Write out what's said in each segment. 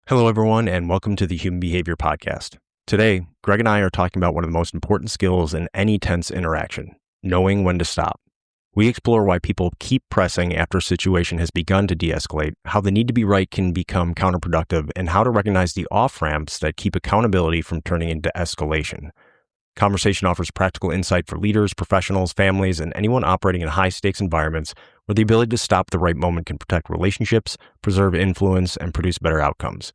Hello, everyone, and welcome to the Human Behavior Podcast. Today, Greg and I are talking about one of the most important skills in any tense interaction, knowing when to stop. We explore why people keep pressing after a situation has begun to de-escalate, how the need to be right can become counterproductive, and how to recognize the off-ramps that keep accountability from turning into escalation. Conversation offers practical insight for leaders, professionals, families, and anyone operating in high-stakes environments where the ability to stop at the right moment can protect relationships, preserve influence, and produce better outcomes.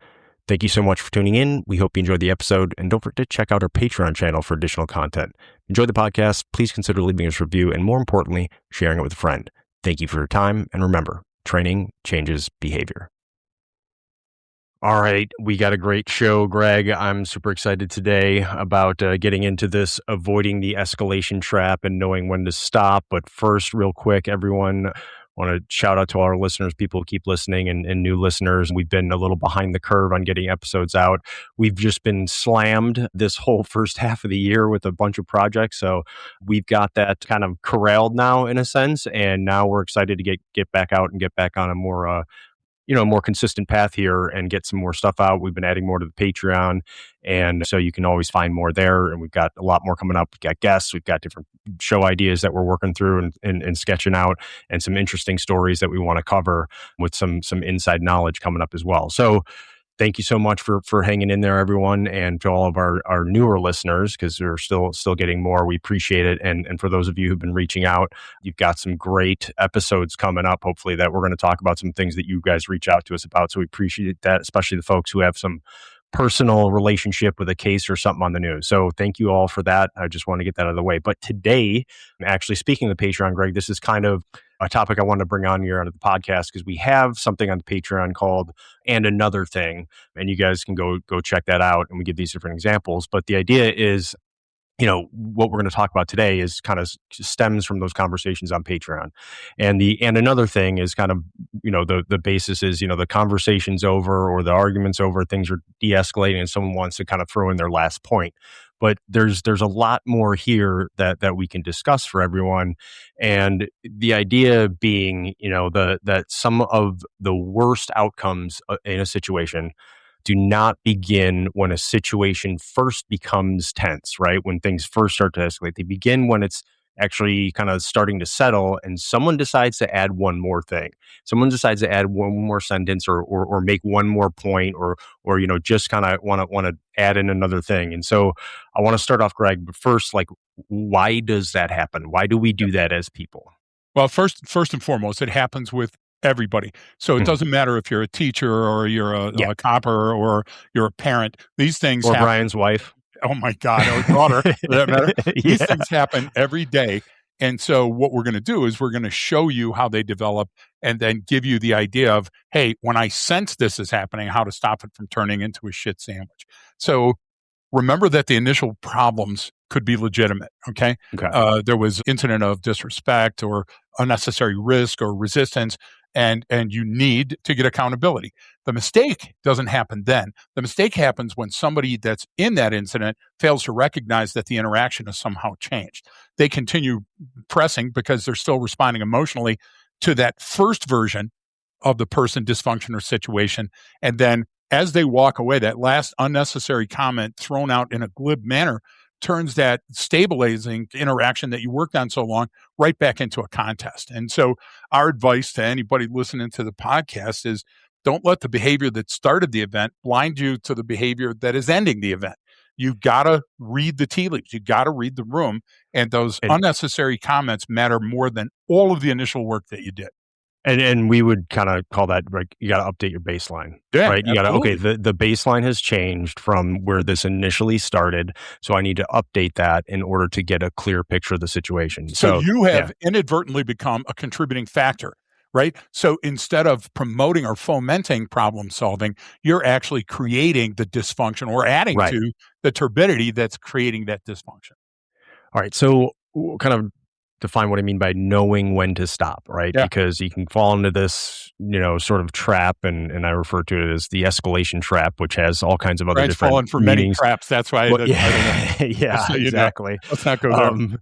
Thank you so much for tuning in. We hope you enjoyed the episode, and don't forget to check out our Patreon channel for additional content. Enjoy the podcast. Please consider leaving us a review, and more importantly, sharing it with a friend. Thank you for your time, and remember, training changes behavior. All right, we got a great show, Greg. I'm super excited today about getting into this, avoiding the escalation trap and knowing when to stop. But first, real quick, everyone, want to shout out to all our listeners, people who keep listening and new listeners. We've been a little behind the curve on getting episodes out. We've just been slammed this whole first half of the year with a bunch of projects. So we've got that kind of corralled now in a sense. And now we're excited to get back out and get back on a more more consistent path here and get some more stuff out. We've been adding more to the Patreon, and so you can always find more there. And we've got a lot more coming up. We've got guests, we've got different show ideas that we're working through and sketching out, and some interesting stories that we want to cover with some inside knowledge coming up as well. So thank you so much for hanging in there, everyone, and to all of our newer listeners, because we're still getting more. We appreciate it. And for those of you who've been reaching out, you've got some great episodes coming up, hopefully, that we're going to talk about some things that you guys reach out to us about. So we appreciate that, especially the folks who have some personal relationship with a case or something on the news. So thank you all for that. I just want to get that out of the way. But today, actually speaking of the Patreon, Greg, this is kind of a topic I wanted to bring on here onto the podcast because we have something on the Patreon called And Another Thing, and you guys can go check that out, and we give these different examples. But the idea is, what we're going to talk about today is kind of stems from those conversations on Patreon. And another thing is kind of, the basis is, the conversation's over or the argument's over, things are de-escalating and someone wants to kind of throw in their last point. But there's a lot more here that we can discuss for everyone. And the idea being, that some of the worst outcomes in a situation do not begin when a situation first becomes tense, right? When things first start to escalate. They begin when it's actually kind of starting to settle and someone decides to add one more thing. Someone decides to add one more sentence or make one more point or just kind of want to add in another thing. And so I want to start off, Greg, but first, like, why does that happen? Why do we do that as people? Well, first and foremost, it happens with everybody. So it doesn't matter if you're a teacher or you're a copper or you're a parent. These things or happen. Brian's wife. Oh my God, or daughter, for that matter. These things happen every day. And so what we're going to do is we're going to show you how they develop and then give you the idea of, hey, when I sense this is happening, how to stop it from turning into a shit sandwich. So remember that the initial problems could be legitimate, okay? There was incident of disrespect or unnecessary risk or resistance, and you need to get accountability. The mistake doesn't happen then. The mistake happens when somebody that's in that incident fails to recognize that the interaction has somehow changed. They continue pressing because they're still responding emotionally to that first version of the person, dysfunction, or situation. And then as they walk away, that last unnecessary comment thrown out in a glib manner turns that stabilizing interaction that you worked on so long right back into a contest. And so our advice to anybody listening to the podcast is don't let the behavior that started the event blind you to the behavior that is ending the event. You got to read the tea leaves. You got to read the room. And those unnecessary comments matter more than all of the initial work that you did. And we would kind of call that, like, you got to update your baseline, right? You got to, okay, the baseline has changed from where this initially started. So I need to update that in order to get a clear picture of the situation. So you have inadvertently become a contributing factor, right? So instead of promoting or fomenting problem solving, you're actually creating the dysfunction or adding to the turbidity that's creating that dysfunction. All right. So kind of define what I mean by knowing when to stop, right? Yeah. Because you can fall into this, sort of trap, and I refer to it as the escalation trap, which has all kinds of other Brian's different fallen for many meanings. traps. That's why Well, the title there. yeah, Just yeah, so you know. exactly. Let's not go there.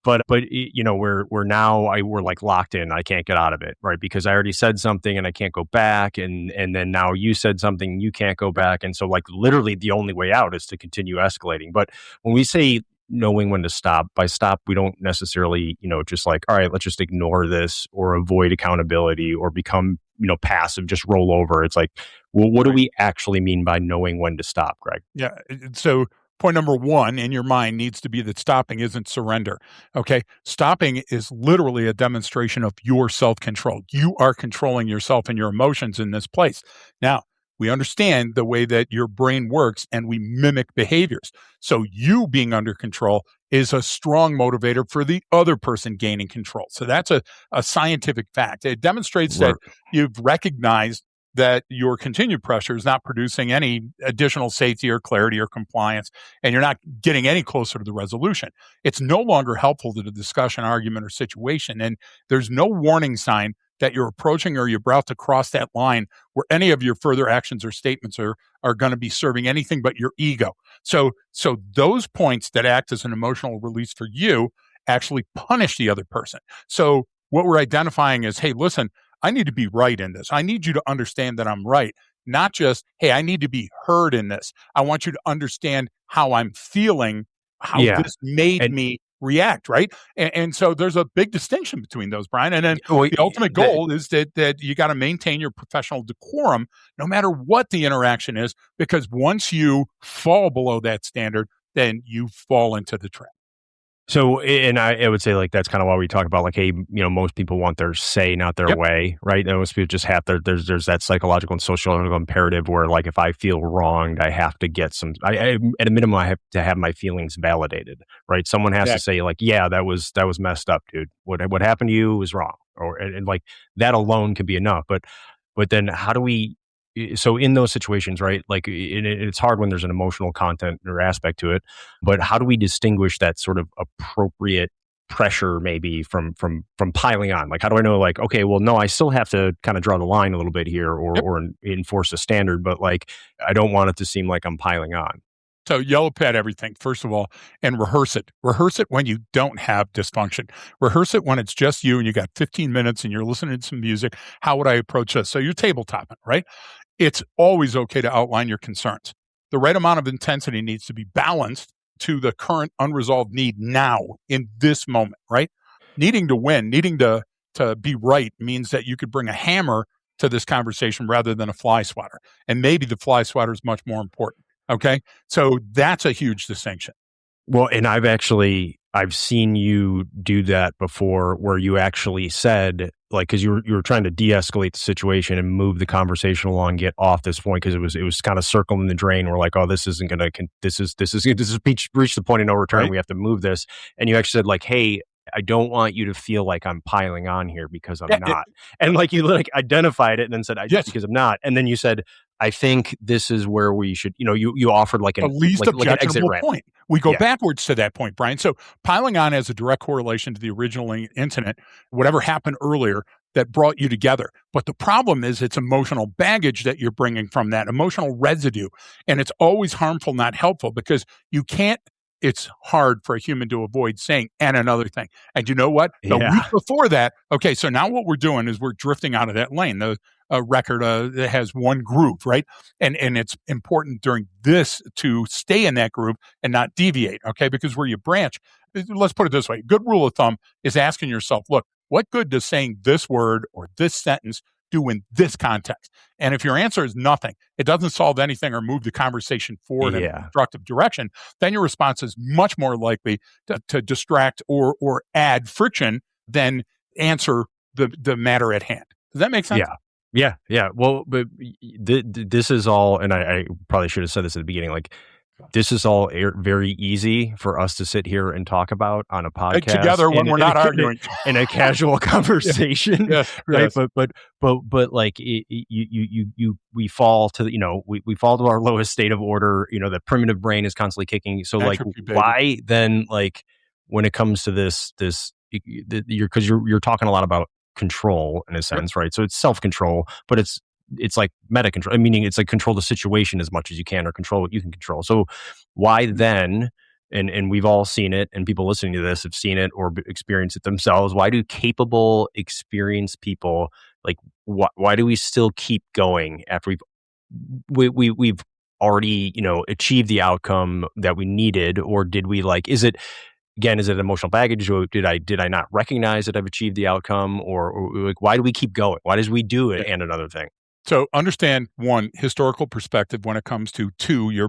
We're now we're like locked in. I can't get out of it, right? Because I already said something and I can't go back, and then now you said something, you can't go back, and so like literally the only way out is to continue escalating. But when we say knowing when to stop, by stop we don't necessarily just like, all right, let's just ignore this or avoid accountability or become passive, just roll over. It's like, well, what do Right. we actually mean by knowing when to stop, Greg? Yeah. So point number one in your mind needs to be that stopping isn't surrender. Okay. Stopping is literally a demonstration of your self control. You are controlling yourself and your emotions in this place. Now, we understand the way that your brain works and we mimic behaviors. So, you being under control is a strong motivator for the other person gaining control. So, that's a scientific fact. It demonstrates that you've recognized that your continued pressure is not producing any additional safety or clarity or compliance, and you're not getting any closer to the resolution. It's no longer helpful to the discussion, argument, or situation. And there's no warning sign that you're approaching or you're about to cross that line where any of your further actions or statements are going to be serving anything but your ego. So those points that act as an emotional release for you actually punish the other person. So what we're identifying is, hey, listen, I need to be right in this. I need you to understand that I'm right. Not just, hey, I need to be heard in this. I want you to understand how I'm feeling, how Yeah. this made And me react, right? And so there's a big distinction between those, Brian. And then well, the ultimate goal is that you got to maintain your professional decorum no matter what the interaction is, because once you fall below that standard, then you fall into the trap. So, and I would say like that's kind of why we talk about like, hey, most people want their say, not their Yep. way, right? And most people just have there's that psychological and sociological imperative where like if I feel wronged, I have to get some. I at a minimum I have to have my feelings validated, right? Someone has to Exactly. say like, yeah, that was messed up, dude. What happened to you was wrong, or and like that alone can be enough. But then how do we? So in those situations, right? Like it's hard when there's an emotional content or aspect to it, but how do we distinguish that sort of appropriate pressure maybe from piling on? Like how do I know like, okay, well no, I still have to kind of draw the line a little bit here Yep. or enforce a standard, but like I don't want it to seem like I'm piling on. So yellow pad everything, first of all, and rehearse it. Rehearse it when you don't have dysfunction. Rehearse it when it's just you and you got 15 minutes and you're listening to some music. How would I approach this? So you're tabletopping, right? It's always okay to outline your concerns. The right amount of intensity needs to be balanced to the current unresolved need now in this moment, right? Needing to win, needing to be right means that you could bring a hammer to this conversation rather than a fly swatter. And maybe the fly swatter is much more important. Okay. So that's a huge distinction. Well, and I've seen you do that before where you actually said like because you were trying to de-escalate the situation and move the conversation along, get off this point because it was kind of circling the drain. We're like, oh, this isn't gonna this is reached the point of no return. Right. We have to move this. And you actually said like, hey, I don't want you to feel like I'm piling on here because I'm Yeah, not. And like you like identified it and then said yes. because I'm not. And then you said, I think this is where we should, you offered like The least like an exit objectionable ramp. point. We go Yeah. backwards to that point, Brian. So piling on has a direct correlation to the original incident, whatever happened earlier that brought you together. But the problem is it's emotional baggage that you're bringing from that emotional residue. And it's always harmful, not helpful, because you can't, it's hard for a human to avoid saying, and another thing. And you know what? The Yeah. week before that, okay, so now what we're doing is we're drifting out of that lane. The record that has one groove, right? And it's important during this to stay in that groove and not deviate, okay? Because where you branch, let's put it this way: good rule of thumb is asking yourself, look, what good does saying this word or this sentence do in this context? And if your answer is nothing, it doesn't solve anything or move the conversation forward in a Yeah. constructive direction, then your response is much more likely to distract or add friction than answer the matter at hand. Does that make sense? Yeah. Yeah. Yeah. Well, but this is all, and I probably should have said this at the beginning. Like, this is all very easy for us to sit here and talk about on a podcast Together when we're not arguing in a casual conversation, yes, right? yes. But like we fall to we fall to our lowest state of order. The primitive brain is constantly kicking. So like, Entropy, baby. why then like when it comes to this you're talking a lot about control in a Yep. sense, right? So it's self control, but it's like meta control, meaning it's like control the situation as much as you can, or control what you can control. So why then? And we've all seen it, and people listening to this have seen it or experienced it themselves. Why do capable, experienced people, like, why do we still keep going after we've already, achieved the outcome that we needed? Or did we, like, is it emotional baggage, or did I not recognize that I've achieved the outcome? Or like, why do we keep going? Why does we do it? Yeah. And another thing. So understand, one, historical perspective when it comes to two, your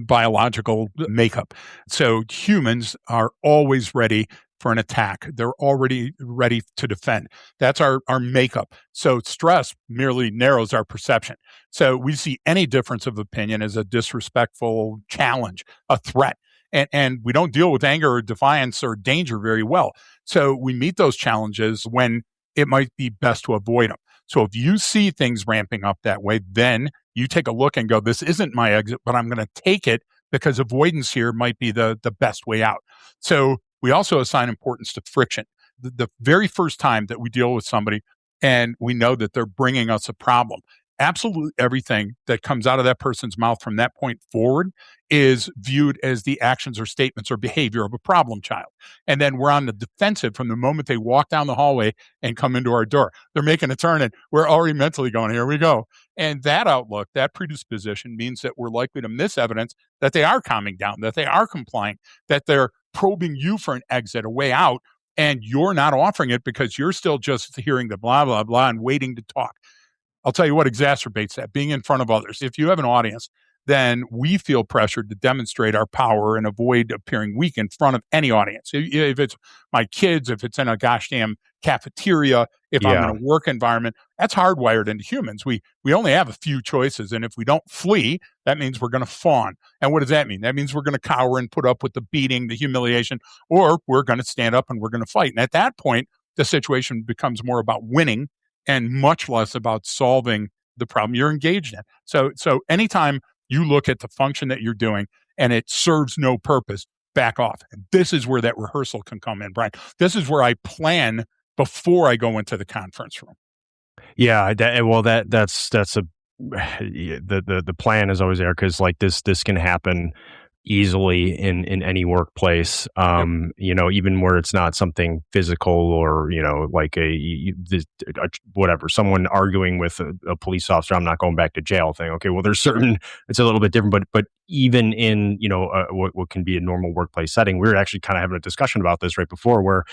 biological makeup. So humans are always ready for an attack. They're already ready to defend. That's our makeup. So stress merely narrows our perception. So we see any difference of opinion as a disrespectful challenge, a threat. And we don't deal with anger or defiance or danger very well. So we meet those challenges when it might be best to avoid them. So if you see things ramping up that way, then you take a look and go, this isn't my exit, but I'm going to take it because avoidance here might be the best way out. So we also assign importance to friction. The very first time that we deal with somebody and we know that they're bringing us a problem, absolutely everything that comes out of that person's mouth from that point forward is viewed as the actions or statements or behavior of a problem child. And then we're on the defensive from the moment they walk down the hallway and come into our door. They're making a turn and we're already mentally going, here we go. And that outlook, that predisposition means that we're likely to miss evidence that they are calming down, that they are complying, that they're probing you for an exit, a way out, and you're not offering it because you're still just hearing the blah, blah, blah and waiting to talk. I'll tell you what exacerbates that, being in front of others. If you have an audience, then we feel pressured to demonstrate our power and avoid appearing weak in front of any audience. If it's my kids, if it's in a gosh damn cafeteria, if I'm in Yeah. a work environment, that's hardwired into humans. We only have a few choices. And if we don't flee, that means we're going to fawn. And what does that mean? That means we're going to cower and put up with the beating, the humiliation, or we're going to stand up and we're going to fight. And at that point, the situation becomes more about winning and much less about solving the problem you're engaged in. So anytime you look at the function that you're doing and it serves no purpose, back off. And this is where that rehearsal can come in, Brian. This is where I plan before I go into the conference room. Yeah, that's a the plan is always there, because like this can happen easily in any workplace. Yep. Even where it's not something physical, or like whatever, someone arguing with a police officer, I'm not going back to jail thing. Okay, well, there's certain, it's a little bit different, but even in what can be a normal workplace setting, we were actually kind of having a discussion about this right before, where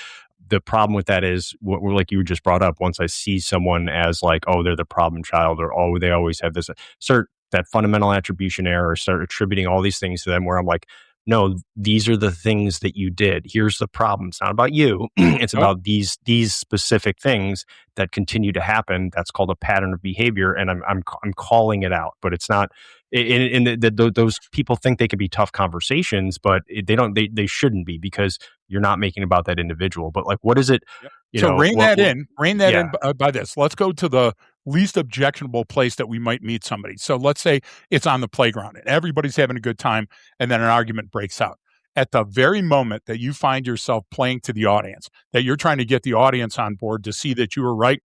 the problem with that is what we're, like you just brought up, once I see someone as like, oh, they're the problem child, or oh, they always have this, start that fundamental attribution error, start attributing all these things to them, where I'm like, no, these are the things that you did. Here's the problem. It's not about you. It's Nope. about these specific things that continue to happen. That's called a pattern of behavior, and I'm calling it out. But it's not. And those people think they could be tough conversations, but they don't. They shouldn't be, because you're not making about that individual. But like, what is it? Yep. So rein that yeah. in by this. Let's go to the least objectionable place that we might meet somebody. So let's say it's on the playground and everybody's having a good time, and then an argument breaks out. At the very moment that you find yourself playing to the audience, that you're trying to get the audience on board to see that you were right,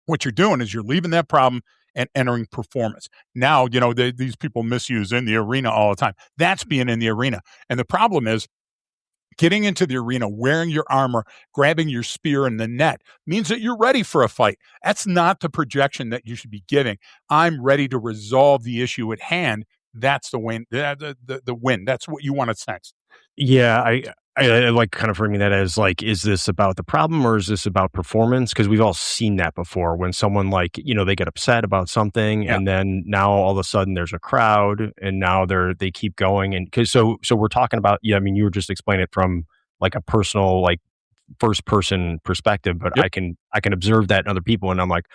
what you're doing is you're leaving that problem and entering performance. Now, these people misuse in the arena all the time. That's being in the arena. And the problem is, getting into the arena, wearing your armor, grabbing your spear in the net means that you're ready for a fight. That's not the projection that you should be giving. I'm ready to resolve the issue at hand. That's the win. The win. That's what you want to sense. Yeah, I like kind of framing that as like, is this about the problem, or is this about performance? Because we've all seen that before, when someone, like, they get upset about something, Yeah. and then now all of a sudden there's a crowd, and now they keep going, and because so we're talking about, yeah, I mean, you were just explaining it from like a personal, like, first person perspective, but Yep. I can observe that in other people, and I'm like,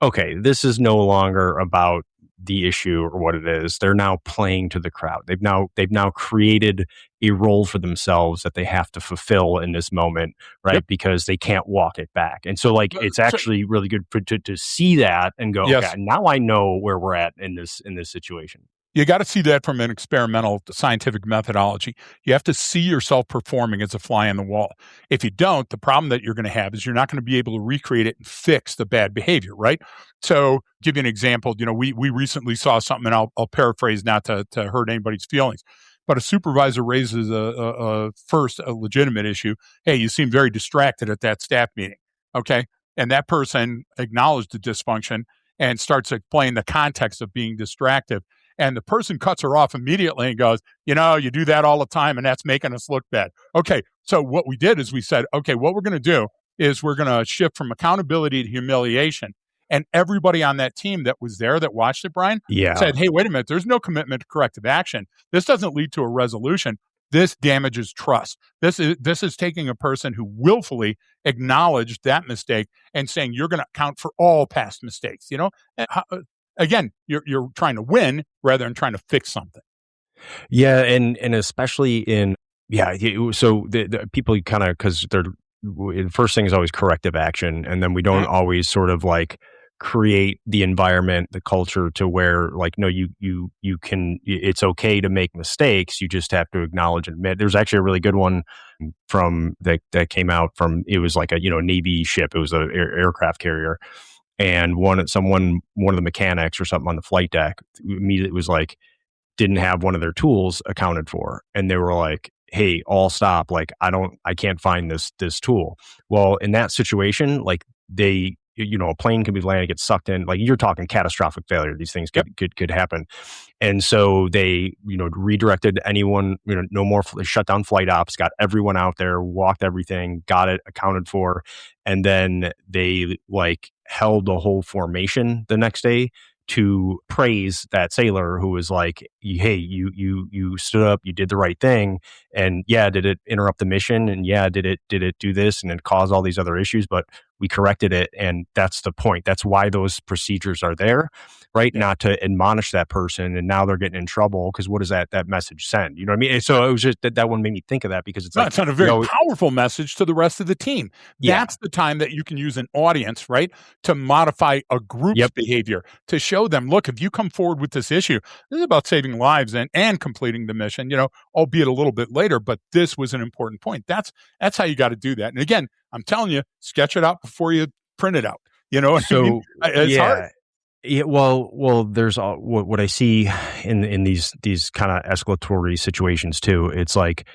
okay, this is no longer about the issue or what it is. They're now playing to the crowd. They've now created a role for themselves that they have to fulfill in this moment, right? Yep. Because they can't walk it back. And so, like, it's So, actually really good to see that and go, okay, yes. now I know where we're at in this situation. You got to see that from an experimental scientific methodology. You have to see yourself performing as a fly on the wall. If you don't, the problem that you're going to have is you're not going to be able to recreate it and fix the bad behavior, right? So, give you an example. We recently saw something, and I'll paraphrase not to hurt anybody's feelings. But a supervisor raises first a legitimate issue. Hey, you seem very distracted at that staff meeting. Okay. And that person acknowledged the dysfunction and starts explaining the context of being distracted. And the person cuts her off immediately and goes, you do that all the time and that's making us look bad. Okay. So what we did is we said, okay, what we're going to do is we're going to shift from accountability to humiliation. And everybody on that team that was there that watched it, Brian, said, hey, wait a minute, there's no commitment to corrective action. This doesn't lead to a resolution. This damages trust. This is taking a person who willfully acknowledged that mistake and saying you're going to account for all past mistakes. Again, you're trying to win rather than trying to fix something. Yeah, and especially in so the people kind of, because the first thing is always corrective action, and then we don't always sort of like create the environment, the culture to where like, no, you can, it's okay to make mistakes. You just have to acknowledge and admit. There's actually a really good one from that came out from, it was like a Navy ship. It was an aircraft carrier. And one of the mechanics or something on the flight deck immediately was like, didn't have one of their tools accounted for. And they were like, hey, all stop. Like, I can't find this tool. Well, in that situation, like a plane could be landing, get sucked in, like you're talking catastrophic failure. These things could happen. And so they, redirected anyone, no more, shut down flight ops, got everyone out there, walked everything, got it accounted for. And then they like held the whole formation the next day to praise that sailor who was like, hey, you stood up, you did the right thing. And yeah, did it interrupt the mission? And yeah, did it do this and it cause all these other issues? But we corrected it. And that's the point. That's why those procedures are there, right? Yeah. Not to admonish that person. And now they're getting in trouble because what does that message send? You know what I mean? So it was just that one made me think of that because it's it's not a very powerful message to the rest of the team. That's the time that you can use an audience, right? To modify a group's behavior, to show them, look, if you come forward with this issue, this is about saving lives and completing the mission, albeit a little bit later, but this was an important point. That's how you got to do that. And again, I'm telling you, sketch it out before you print it out. You know what I mean? It's hard. Yeah, well, there's what I see in these kind of escalatory situations too. It's like,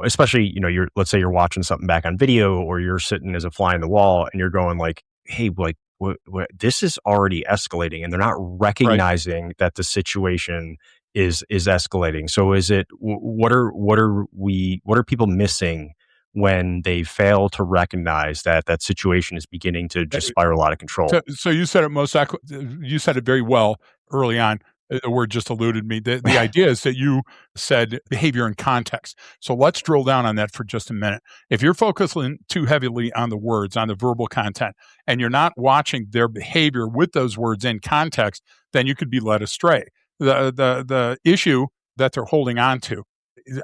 especially, let's say you're watching something back on video or you're sitting as a fly on the wall and you're going like, hey, like what this is already escalating, and they're not recognizing that the situation is escalating. So is it, what are people missing when they fail to recognize that situation is beginning to just spiral out of control? So you said it you said it very well early on. The word just eluded me. The idea is that you said behavior and context. So let's drill down on that for just a minute. If you're focusing too heavily on the words, on the verbal content, and you're not watching their behavior with those words in context, then you could be led astray. The issue that they're holding on to,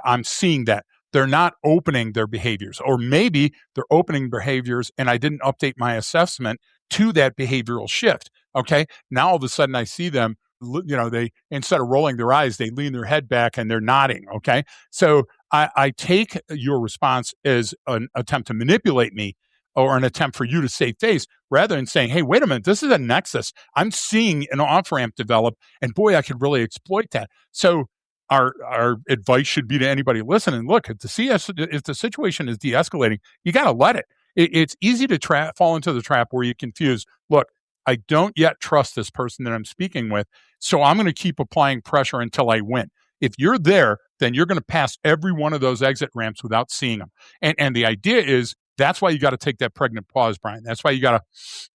I'm seeing that they're not opening their behaviors, or maybe they're opening behaviors and I didn't update my assessment to that behavioral shift. Okay. Now all of a sudden I see them, they, instead of rolling their eyes, they lean their head back and they're nodding. Okay. So I take your response as an attempt to manipulate me or an attempt for you to save face rather than saying, hey, wait a minute, this is a nexus. I'm seeing an off-ramp develop and boy, I could really exploit that. So our advice should be to anybody listening, look, if the situation is de-escalating, you got to let it. It's easy to fall into the trap where you confuse, look, I don't yet trust this person that I'm speaking with, so I'm going to keep applying pressure until I win. If you're there, then you're going to pass every one of those exit ramps without seeing them. And the idea is, that's why you got to take that pregnant pause, Brian. That's why you got to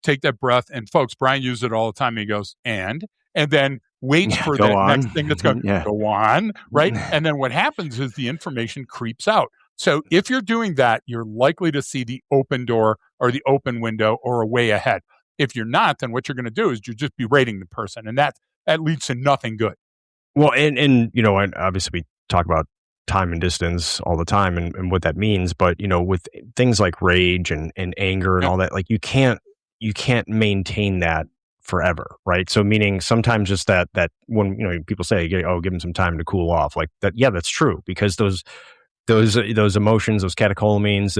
take that breath. And folks, Brian uses it all the time. He goes, and then waits for that next thing that's going to go on, right? And then what happens is the information creeps out. So if you're doing that, you're likely to see the open door or the open window or a way ahead. If you're not, then what you're going to do is you're just berating the person, and that leads to nothing good. Well, and obviously we talk about time and distance all the time and what that means, but with things like rage and anger and all that, like you can't maintain that forever, right? So meaning sometimes just that when people say, oh, give them some time to cool off, like that. Yeah, that's true, because those emotions, those catecholamines,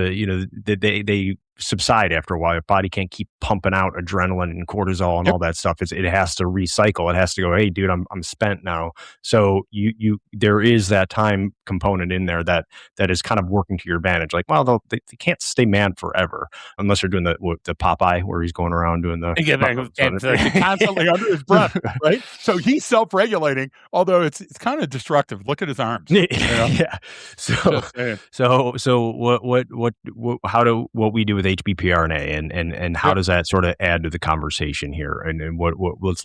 they subside after a while. Your body can't keep pumping out adrenaline and cortisol and all that stuff. It has to recycle. It has to go, hey, dude, I'm spent now. So there is that time component in there that is kind of working to your advantage. Like, well, they can't stay mad forever unless you're doing the Popeye where he's going around doing the constantly under his breath, right? So he's self-regulating, although it's kind of destructive. Look at his arms. Yeah. So what we do with HBPRNA and how does that sort of add to the conversation here, and what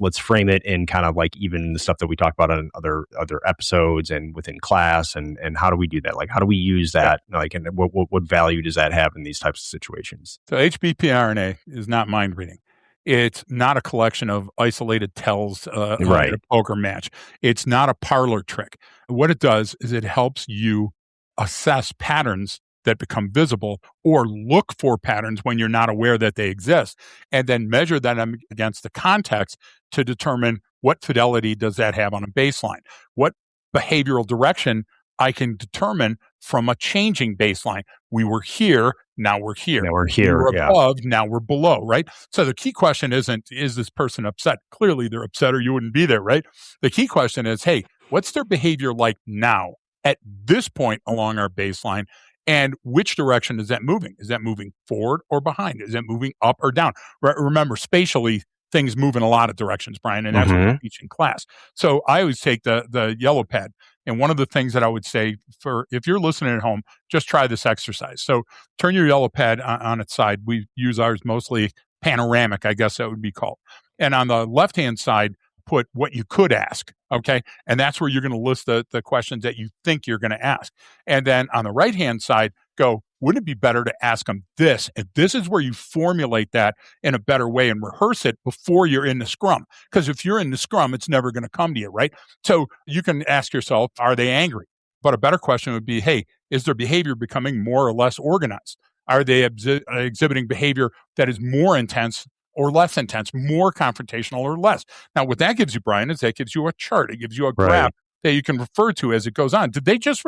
let's frame it in kind of like even the stuff that we talk about on other episodes and within class, and how do we do that? Like, how do we use that? Like, and what value does that have in these types of situations? So HBPRNA is not mind reading. It's not a collection of isolated tells right. at a poker match. It's not a parlor trick. What it does is it helps you assess patterns that become visible, or look for patterns when you're not aware that they exist, and then measure them against the context to determine what fidelity does that have on a baseline. What behavioral direction I can determine from a changing baseline. We were here, now we're here. Now we're here. We were above, now we're below, right? So the key question isn't, is this person upset? Clearly they're upset or you wouldn't be there, right? The key question is, hey, what's their behavior like now at this point along our baseline? And which direction is that moving? Is that moving forward or behind? Is that moving up or down? Remember, spatially, things move in a lot of directions, Brian, and that's what we teach in class. So I always take the yellow pad. And one of the things that I would say, for if you're listening at home, just try this exercise. So turn your yellow pad on its side. We use ours mostly panoramic, I guess that would be called. And on the left-hand side, put what you could ask, okay? And that's where you're going to list the questions that you think you're going to ask. And then on the right-hand side, go, wouldn't it be better to ask them this? And this is where you formulate that in a better way and rehearse it before you're in the scrum. Because if you're in the scrum, it's never going to come to you, right? So you can ask yourself, are they angry? But a better question would be, hey, is their behavior becoming more or less organized? Are they exhibiting behavior that is more intense or less intense, more confrontational or less? Now, what that gives you, Brian, is that gives you a chart. It gives you a graph that you can refer to as it goes on. Did they just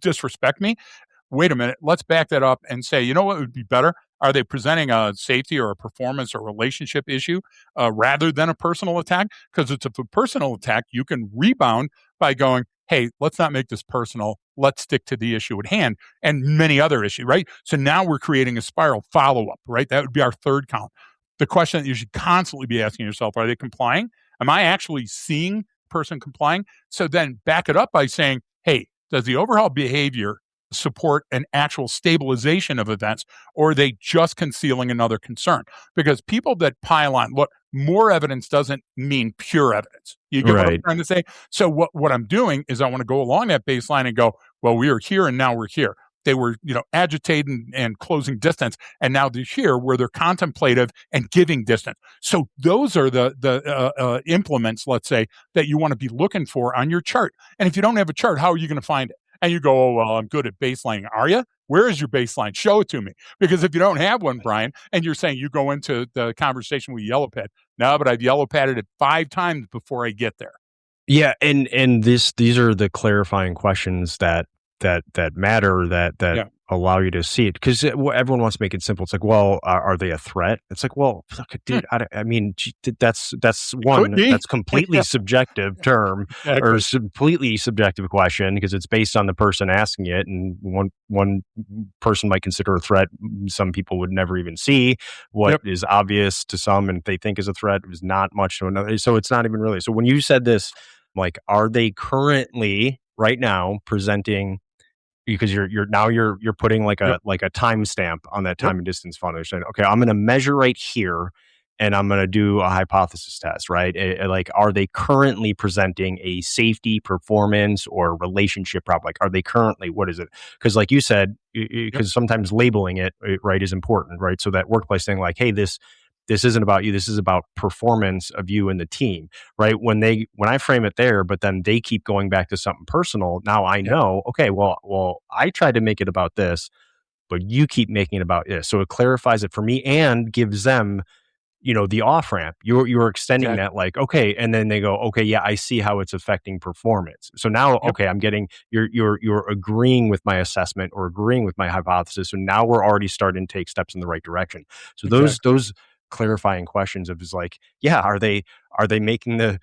disrespect me? Wait a minute. Let's back that up and say, you know what would be better? Are they presenting a safety or a performance or relationship issue rather than a personal attack? Because it's a personal attack, you can rebound by going, hey, let's not make this personal. Let's stick to the issue at hand, and many other issues, right? So now we're creating a spiral follow-up, right? That would be our third column. The question that you should constantly be asking yourself, are they complying? Am I actually seeing person complying? So then back it up by saying, hey, does the overall behavior support an actual stabilization of events, or are they just concealing another concern? Because people that pile on, look, more evidence doesn't mean pure evidence. You get what I'm trying to say? So what I'm doing is I want to go along that baseline and go, well, we are here and now we're here. They were, agitating and closing distance, and now they're here where they're contemplative and giving distance. So those are the implements, let's say, that you want to be looking for on your chart. And if you don't have a chart, how are you going to find it? And you go, oh, well, I'm good at baselining. Are you? Where is your baseline? Show it to me. Because if you don't have one, Brian, and you're saying you go into the conversation with yellow pad, no, but I've yellow padded it 5 times before I get there. Yeah, and these are the clarifying questions that matter, that allow you to see it, because everyone wants to make it simple. It's like, well, are they a threat? It's like, well, dude, I mean, that's one that's completely subjective term or completely subjective question, because it's based on the person asking it, and one person might consider a threat some people would never even see. What is obvious to some and they think is a threat is not much to another. So it's not even really. So when you said this, like, are they currently right now presenting? Because you're putting like a timestamp on that time and distance funnel. You're saying, okay, I'm going to measure right here, and I'm going to do a hypothesis test, right? Like, are they currently presenting a safety, performance, or relationship problem? Like, are they currently? What is it? Because, like you said, because sometimes labeling it right is important, right? So that workplace thing, like, hey, this isn't about you. This is about performance of you and the team, right? When I frame it there, but then they keep going back to something personal. Now I know, okay, well, I tried to make it about this, but you keep making it about this. So it clarifies it for me and gives them the off ramp. You're extending Exactly. that, like, okay, and then they go, okay, yeah, I see how it's affecting performance. So now, Yep. okay, I'm getting you're agreeing with my assessment or agreeing with my hypothesis. So now we're already starting to take steps in the right direction. So Exactly. those clarifying questions of is like, yeah, are they making the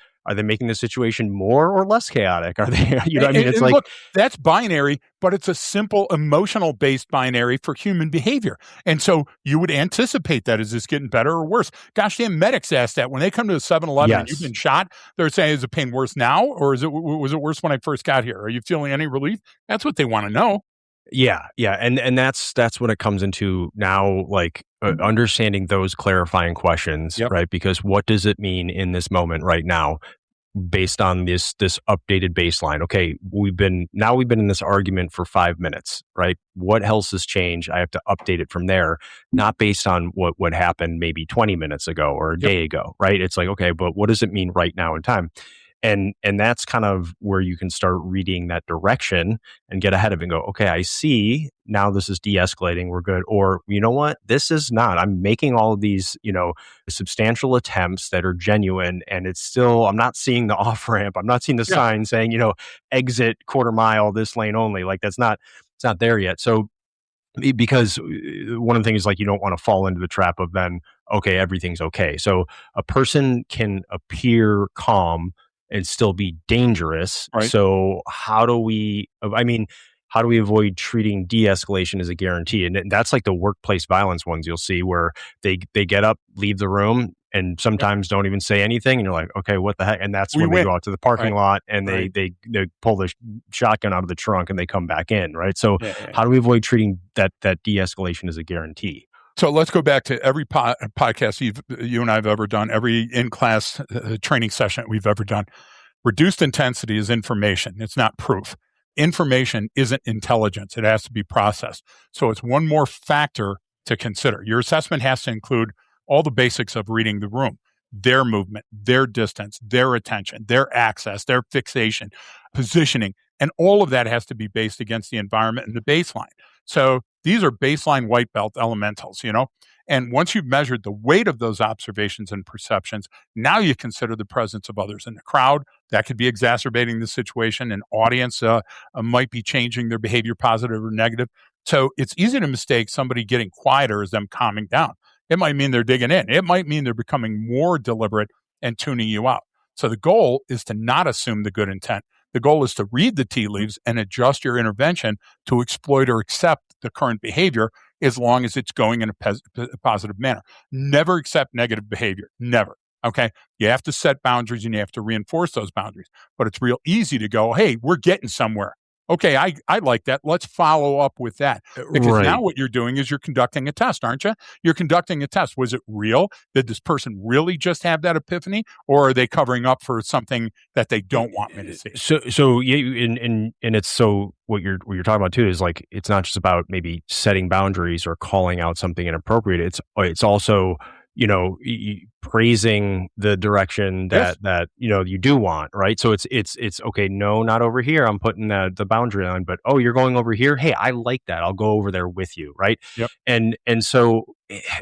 situation more or less chaotic? Are they, what I mean? It's And like, look, that's binary, but it's a simple emotional based binary for human behavior. And so you would anticipate that. Is this getting better or worse? Gosh damn, medics ask that when they come to a 7-Eleven and you've yes. been shot. They're saying, is the pain worse now? Or was it worse when I first got here? Are you feeling any relief? That's what they want to know. Yeah, yeah, and that's what it comes into now, like, understanding those clarifying questions, Yep. right? Because what does it mean in this moment right now, based on this updated baseline? Okay, we've been in this argument for 5 minutes, right? What else has changed? I have to update it from there, not based on what happened maybe 20 minutes ago or a Yep. day ago, right? It's like, okay, but what does it mean right now in time? And that's kind of where you can start reading that direction and get ahead of it and go, okay, I see now this is de-escalating, we're good. Or, you know what, this is not. I'm making all of these, substantial attempts that are genuine, and it's still, I'm not seeing the off ramp, I'm not seeing the Yeah. sign saying, exit quarter mile, this lane only. Like, that's not, it's not there yet. So because one of the things is, like, you don't want to fall into the trap of then, okay, everything's okay. So a person can appear calm and still be dangerous. Right. So how do we avoid treating de-escalation as a guarantee? And that's like the workplace violence ones you'll see, where they get up, leave the room, and Yep. sometimes don't even say anything, and you're like, okay, what the heck? And that's We when they win. go out to the parking Right. lot and Right. they pull the shotgun out of the trunk and they come back in, right? So Yeah, yeah, how yeah. do we avoid treating that de-escalation as a guarantee? So let's go back to every podcast you and I have ever done, every in-class training session we've ever done. Reduced intensity is information. It's not proof. Information isn't intelligence. It has to be processed. So it's one more factor to consider. Your assessment has to include all the basics of reading the room, their movement, their distance, their attention, their access, their fixation, positioning, and all of that has to be based against the environment and the baseline. So these are baseline white belt elementals. And once you've measured the weight of those observations and perceptions, now you consider the presence of others in the crowd. That could be exacerbating the situation. An audience might be changing their behavior, positive or negative. So it's easy to mistake somebody getting quieter as them calming down. It might mean they're digging in. It might mean they're becoming more deliberate and tuning you out. So the goal is to not assume the good intent. The goal is to read the tea leaves and adjust your intervention to exploit or accept the current behavior, as long as it's going in a positive manner. Never accept negative behavior. Never. Okay. You have to set boundaries and you have to reinforce those boundaries. But it's real easy to go, hey, we're getting somewhere. Okay, I like that. Let's follow up with that. Because now Right. what you're doing is you're conducting a test, aren't you? You're conducting a test. Was it real? Did this person really just have that epiphany? Or are they covering up for something that they don't want me to see? So yeah, and it's, so what you're talking about too is, like, it's not just about maybe setting boundaries or calling out something inappropriate. It's also, praising the direction Yes. that you do want, right? So it's okay, no, not over here, I'm putting the boundary line, but, oh, you're going over here, hey, I like that, I'll go over there with you, right? Yep. And so,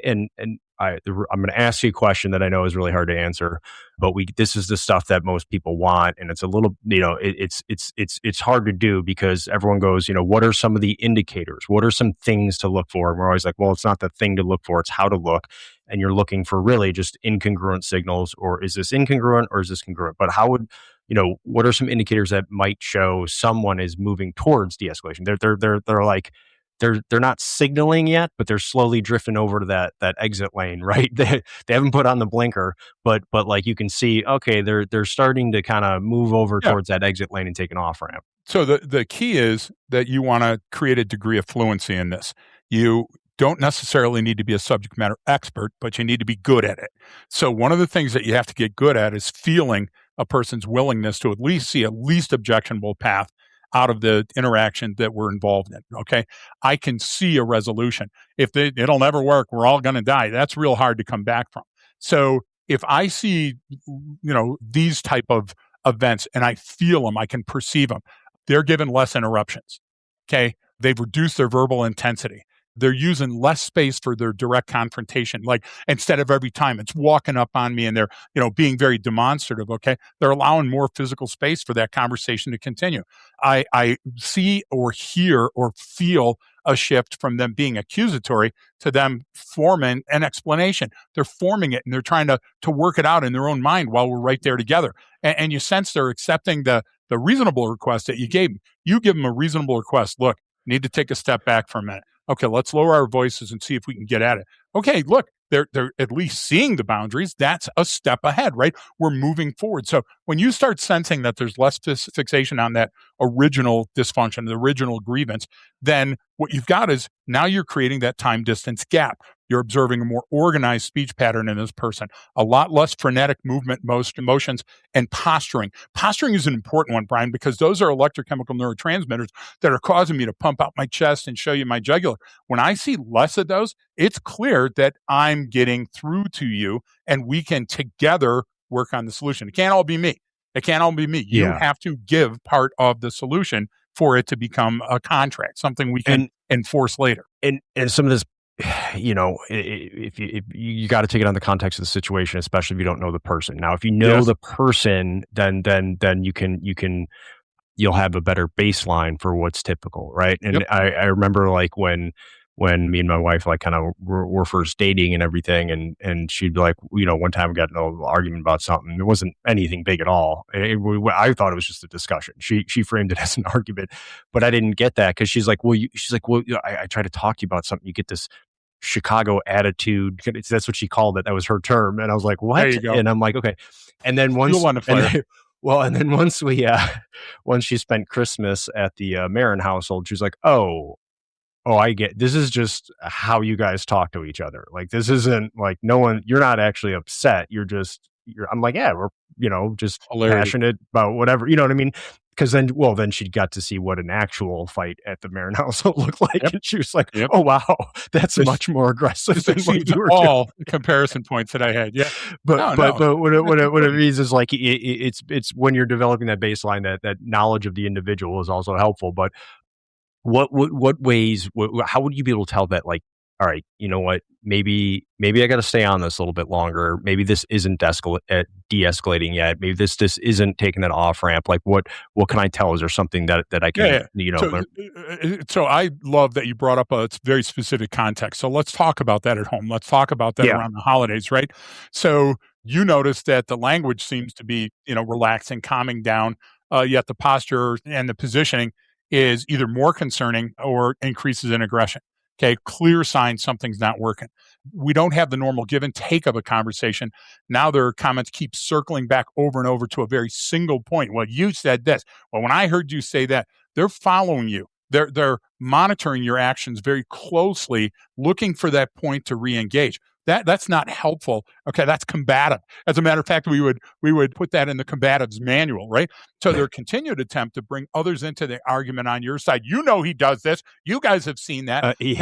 and I'm going to ask you a question that I know is really hard to answer, but this is the stuff that most people want, and it's a little, it's hard to do, because everyone goes, what are some of the indicators, what are some things to look for? And we're always like, well, it's not the thing to look for, it's how to look. And you're looking for really just incongruent signals, or is this incongruent or is this congruent? But what are some indicators that might show someone is moving towards de-escalation? They're like, they're not signaling yet, but they're slowly drifting over to that exit lane, right? They haven't put on the blinker, but like, you can see, okay, they're starting to kind of move over Yeah. towards that exit lane and take an off ramp. So the key is that you want to create a degree of fluency in this. You don't necessarily need to be a subject matter expert, but you need to be good at it. So one of the things that you have to get good at is feeling a person's willingness to at least see a least objectionable path out of the interaction that we're involved in. Okay. I can see a resolution. It'll never work, we're all going to die. That's real hard to come back from. So if I see, these type of events and I feel them, I can perceive them, they're given less interruptions. Okay. They've reduced their verbal intensity. they're using less space for their direct confrontation. Like instead of every time it's walking up on me and they're, being very demonstrative. Okay. They're allowing more physical space for that conversation to continue. I see or hear or feel a shift from them being accusatory to them forming an explanation. They're forming it and they're trying to work it out in their own mind while we're right there together. And you sense they're accepting the reasonable request that you gave them. You give them a reasonable request. Look, need to take a step back for a minute. Okay, let's lower our voices and see if we can get at it. Okay, look, they're at least seeing the boundaries. That's a step ahead, right? We're moving forward. So when you start sensing that there's less fixation on that original dysfunction, the original grievance, then what you've got is now you're creating that time distance gap. You're observing a more organized speech pattern in this person, a lot less frenetic movement, most emotions, and posturing. Posturing is an important one, Brian, because those are electrochemical neurotransmitters that are causing me to pump out my chest and show you my jugular. When I see less of those, it's clear that I'm getting through to you and we can together work on the solution. It can't all be me. It can't all be me. You have to give part of the solution for it to become a contract, something we can enforce later. And some of this, if you got to take it on the context of the situation, especially if you don't know the person. Now, if you know the person, then you'll have a better baseline for what's typical, right? And I remember like when me and my wife like kind of were first dating and everything, and she'd be like, one time we got in an argument about something. It wasn't anything big at all. I thought it was just a discussion. She framed it as an argument, but I didn't get that because she's like, I try to talk to you about something. You get this Chicago attitude. That's what she called it. That was her term. And I was like, what? There you go. And I'm like, okay. And then once she spent Christmas at the Marin household, she's like, oh, I get, this is just how you guys talk to each other. Like, this isn't like you're not actually upset. I'm like, yeah, we're, just passionate about whatever, you know what I mean? Because then she got to see what an actual fight at the Marin household looked like. And she was like, oh, wow, that's much more aggressive than what you were all doing. Comparison points that I had. Yeah. But what it means is like, it's when you're developing that baseline, that knowledge of the individual is also helpful. But what ways, how would you be able to tell that, like, all right, you know what, maybe I got to stay on this a little bit longer. Maybe this isn't de-escalating yet. Maybe this isn't taking that off ramp. Like what can I tell? Is there something that I can, learn? So I love that you brought up a very specific context. So let's talk about that at home. Let's talk about that around the holidays, right? So you notice that the language seems to be, relaxing, calming down, yet the posture and the positioning is either more concerning or increases in aggression. Okay, clear sign something's not working. We don't have the normal give and take of a conversation. Now their comments keep circling back over and over to a very single point. Well, you said this. Well, when I heard you say that, they're following you. They're monitoring your actions very closely, looking for that point to re-engage. That's not helpful. Okay, that's combative. As a matter of fact, we would put that in the combatives manual, right? So their continued attempt to bring others into the argument on your side. He does this. You guys have seen that. We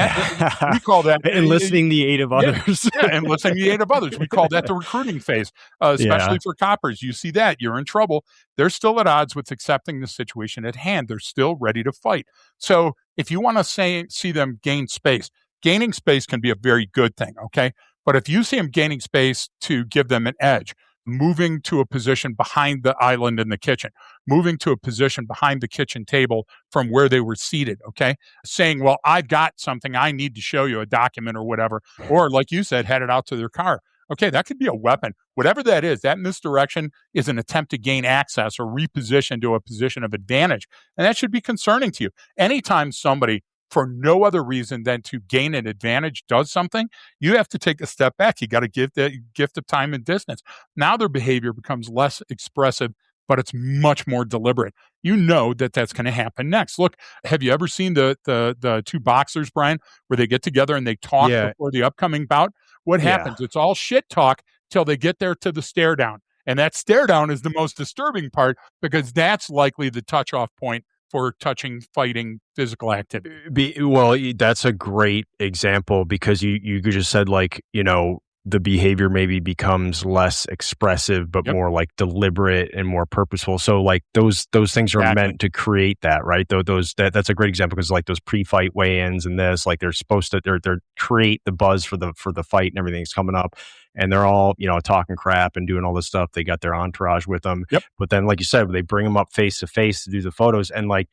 call that enlisting the aid of others. Enlisting the aid of others. We call that the recruiting phase, especially for coppers. You see that, you're in trouble. They're still at odds with accepting the situation at hand. They're still ready to fight. So if you want to see them gain space, gaining space can be a very good thing, okay? But if you see them gaining space to give them an edge, moving to a position behind the island in the kitchen, moving to a position behind the kitchen table from where they were seated, okay? Saying, well, I've got something I need to show you, a document or whatever. Or like you said, headed out to their car. Okay, that could be a weapon. Whatever that is, that misdirection is an attempt to gain access or reposition to a position of advantage. And that should be concerning to you. Anytime somebody, for no other reason than to gain an advantage, does something, you have to take a step back. You got to give the gift of time and distance. Now their behavior becomes less expressive, but it's much more deliberate. You know that that's going to happen next. Look, have you ever seen the two boxers, Brian, where they get together and they talk before the upcoming bout? What happens? It's all shit talk till they get there to the stare down. And that stare down is the most disturbing part because that's likely the touch off point for touching, fighting, physical activity. Well, that's a great example because you just said, like, the behavior maybe becomes less expressive, but Yep. more like deliberate and more purposeful. So like those things are Exactly. meant to create that, right? That's a great example, because like those pre-fight weigh-ins and this, like they're supposed to they're create the buzz for the fight and everything's coming up, and they're all talking crap and doing all this stuff. They got their entourage with them, Yep. but then like you said, they bring them up face to face to do the photos, and like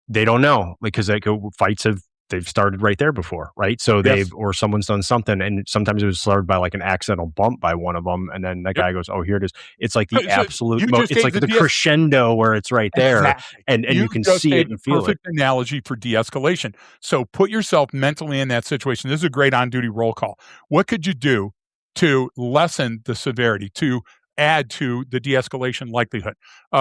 they don't know, because like fights they've started right there before, right? So Yes. or someone's done something, and sometimes it was started by like an accidental bump by one of them, and then that Yep. guy goes, "Oh, here it is." It's like the So absolute, you just it's gave like the crescendo where it's right there, exactly. and You you can just see it gave the and feel it. perfect analogy for de-escalation. So put yourself mentally in that situation. This is a great on-duty roll call. What could you do to lessen the severity, to add to the de-escalation likelihood?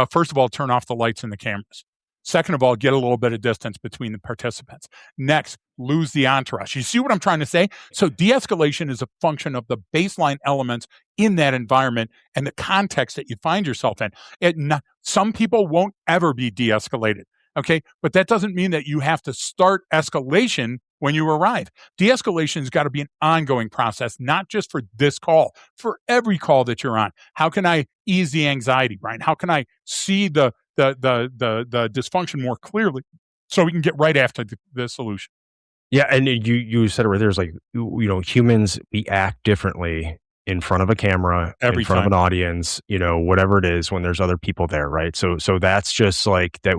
First of all, turn off the lights and the cameras. Second of all, get a little bit of distance between the participants. Next, lose the entourage. You see what I'm trying to say? So de-escalation is a function of the baseline elements in that environment and the context that you find yourself in. Some people won't ever be de-escalated, okay? But that doesn't mean that you have to start escalation when you arrive. De-escalation has got to be an ongoing process, not just for this call, for every call that you're on. How can I ease the anxiety, Brian? How can I see the dysfunction more clearly so we can get right after the solution? Yeah, and you said it right there. It's like, humans, we act differently in front of a camera, Every in front of time. an audience, whatever it is, when there's other people there, right? So that's just like that.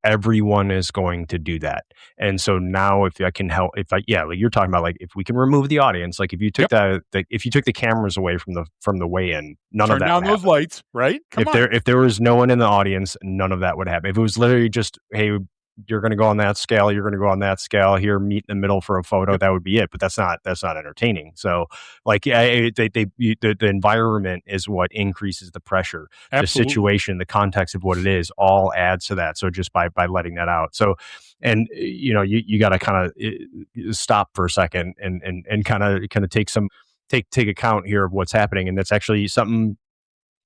Everyone is going to do that. And so now, if I can help, like you're talking about, like if we can remove the audience, like if you took Yep. if you took the cameras away from the weigh-in, none of Turn that down would those happen. lights, right? Come on. If there was no one in the audience, none of that would happen. If it was literally just, hey, you're going to go on that scale, you're going to go on that scale, here, meet in the middle for a photo, Yep. that would be it. But that's not entertaining. So like, the environment is what increases the pressure. The Absolutely. situation, the context of what it is, all adds to that. So just by letting that out. So, and you got to kind of stop for a second and kind of take account here of what's happening. And that's actually something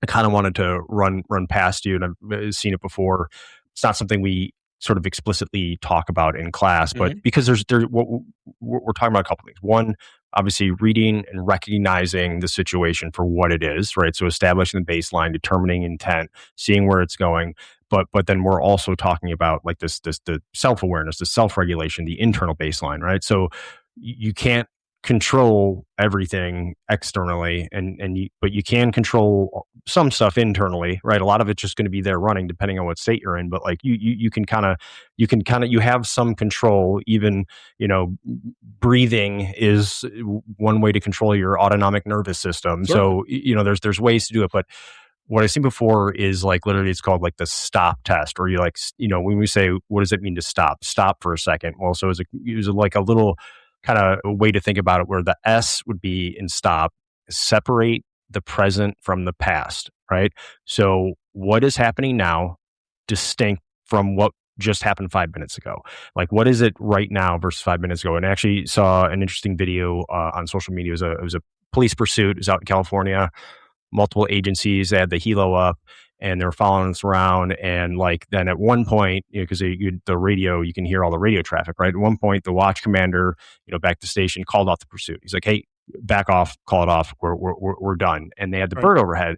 I kind of wanted to run past you, and I've seen it before. It's not something we sort of explicitly talk about in class, but Mhm. because what we're talking about, a couple things. One, obviously reading and recognizing the situation for what it is, right? So establishing the baseline, determining intent, seeing where it's going. But then we're also talking about like the self-awareness, the self-regulation, the internal baseline, right? So you can't control everything externally, but you can control some stuff internally, right? A lot of it's just going to be there running depending on what state you're in, but like you can kind of you have some control. Even breathing is one way to control your autonomic nervous system. Certainly. So there's ways to do it, but what I've seen before is like literally it's called like the stop test, or you like, when we say, what does it mean to stop for a second? Well, so it was like a little kind of way to think about it, where the S would be in stop, separate the present from the past, right? So what is happening now, distinct from what just happened 5 minutes ago? Like, what is it right now versus 5 minutes ago? And I actually saw an interesting video on social media. It was a police pursuit. It was out in California, multiple agencies. They had the helo up, and they were following us around. And like, then at one point, because the radio, you can hear all the radio traffic, right? At one point, the watch commander, back to station, called off the pursuit. He's like, "Hey, back off, call it off. We're done." And they had the Right. bird overhead,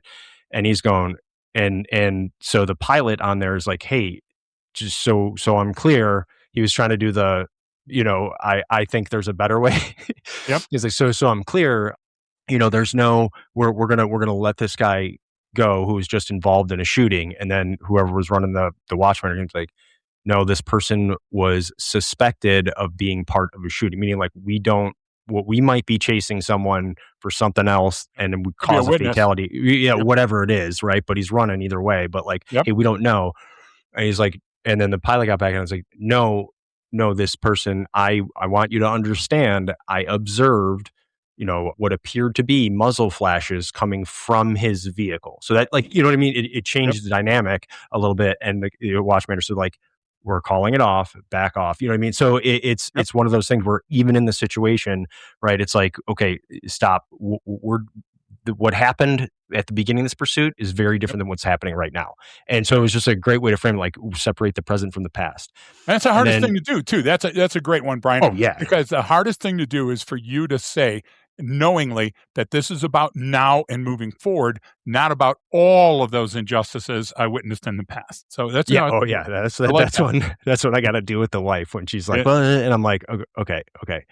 and he's going, and so the pilot on there is like, "Hey, just so I'm clear." He was trying to do the, I think there's a better way. Yep. He's like, so I'm clear. There's no, we're gonna let this guy go who was just involved in a shooting, and then whoever was running the watchman is like, no, this person was suspected of being part of a shooting, meaning like we might be chasing someone for something else, and then we Could be a cause a witness. fatality, Yep. whatever it is, right? But he's running either way. But like, Yep. hey, we don't know. And he's like, and then the pilot got back and was like, no, this person, I want you to understand, I observed, what appeared to be muzzle flashes coming from his vehicle. So that, like, what I mean? It Yep. changed the dynamic a little bit. And the watchman said, like, we're calling it off, back off. You know what I mean? So it's Yep. one of those things where even in the situation, right? It's like, okay, stop. What happened at the beginning of this pursuit is very Yep. different than what's happening right now. And so it was just a great way to frame it, like, separate the present from the past. That's the And hardest then, thing to do too. That's a great one, Brian, oh yeah, because the hardest thing to do is for you to say, knowingly that this is about now and moving forward, not about all of those injustices I witnessed in the past. So that's, Yeah. Oh, yeah. That's I like that's that. what I got to do with the wife when she's like, Yeah, well, and I'm like, okay, okay.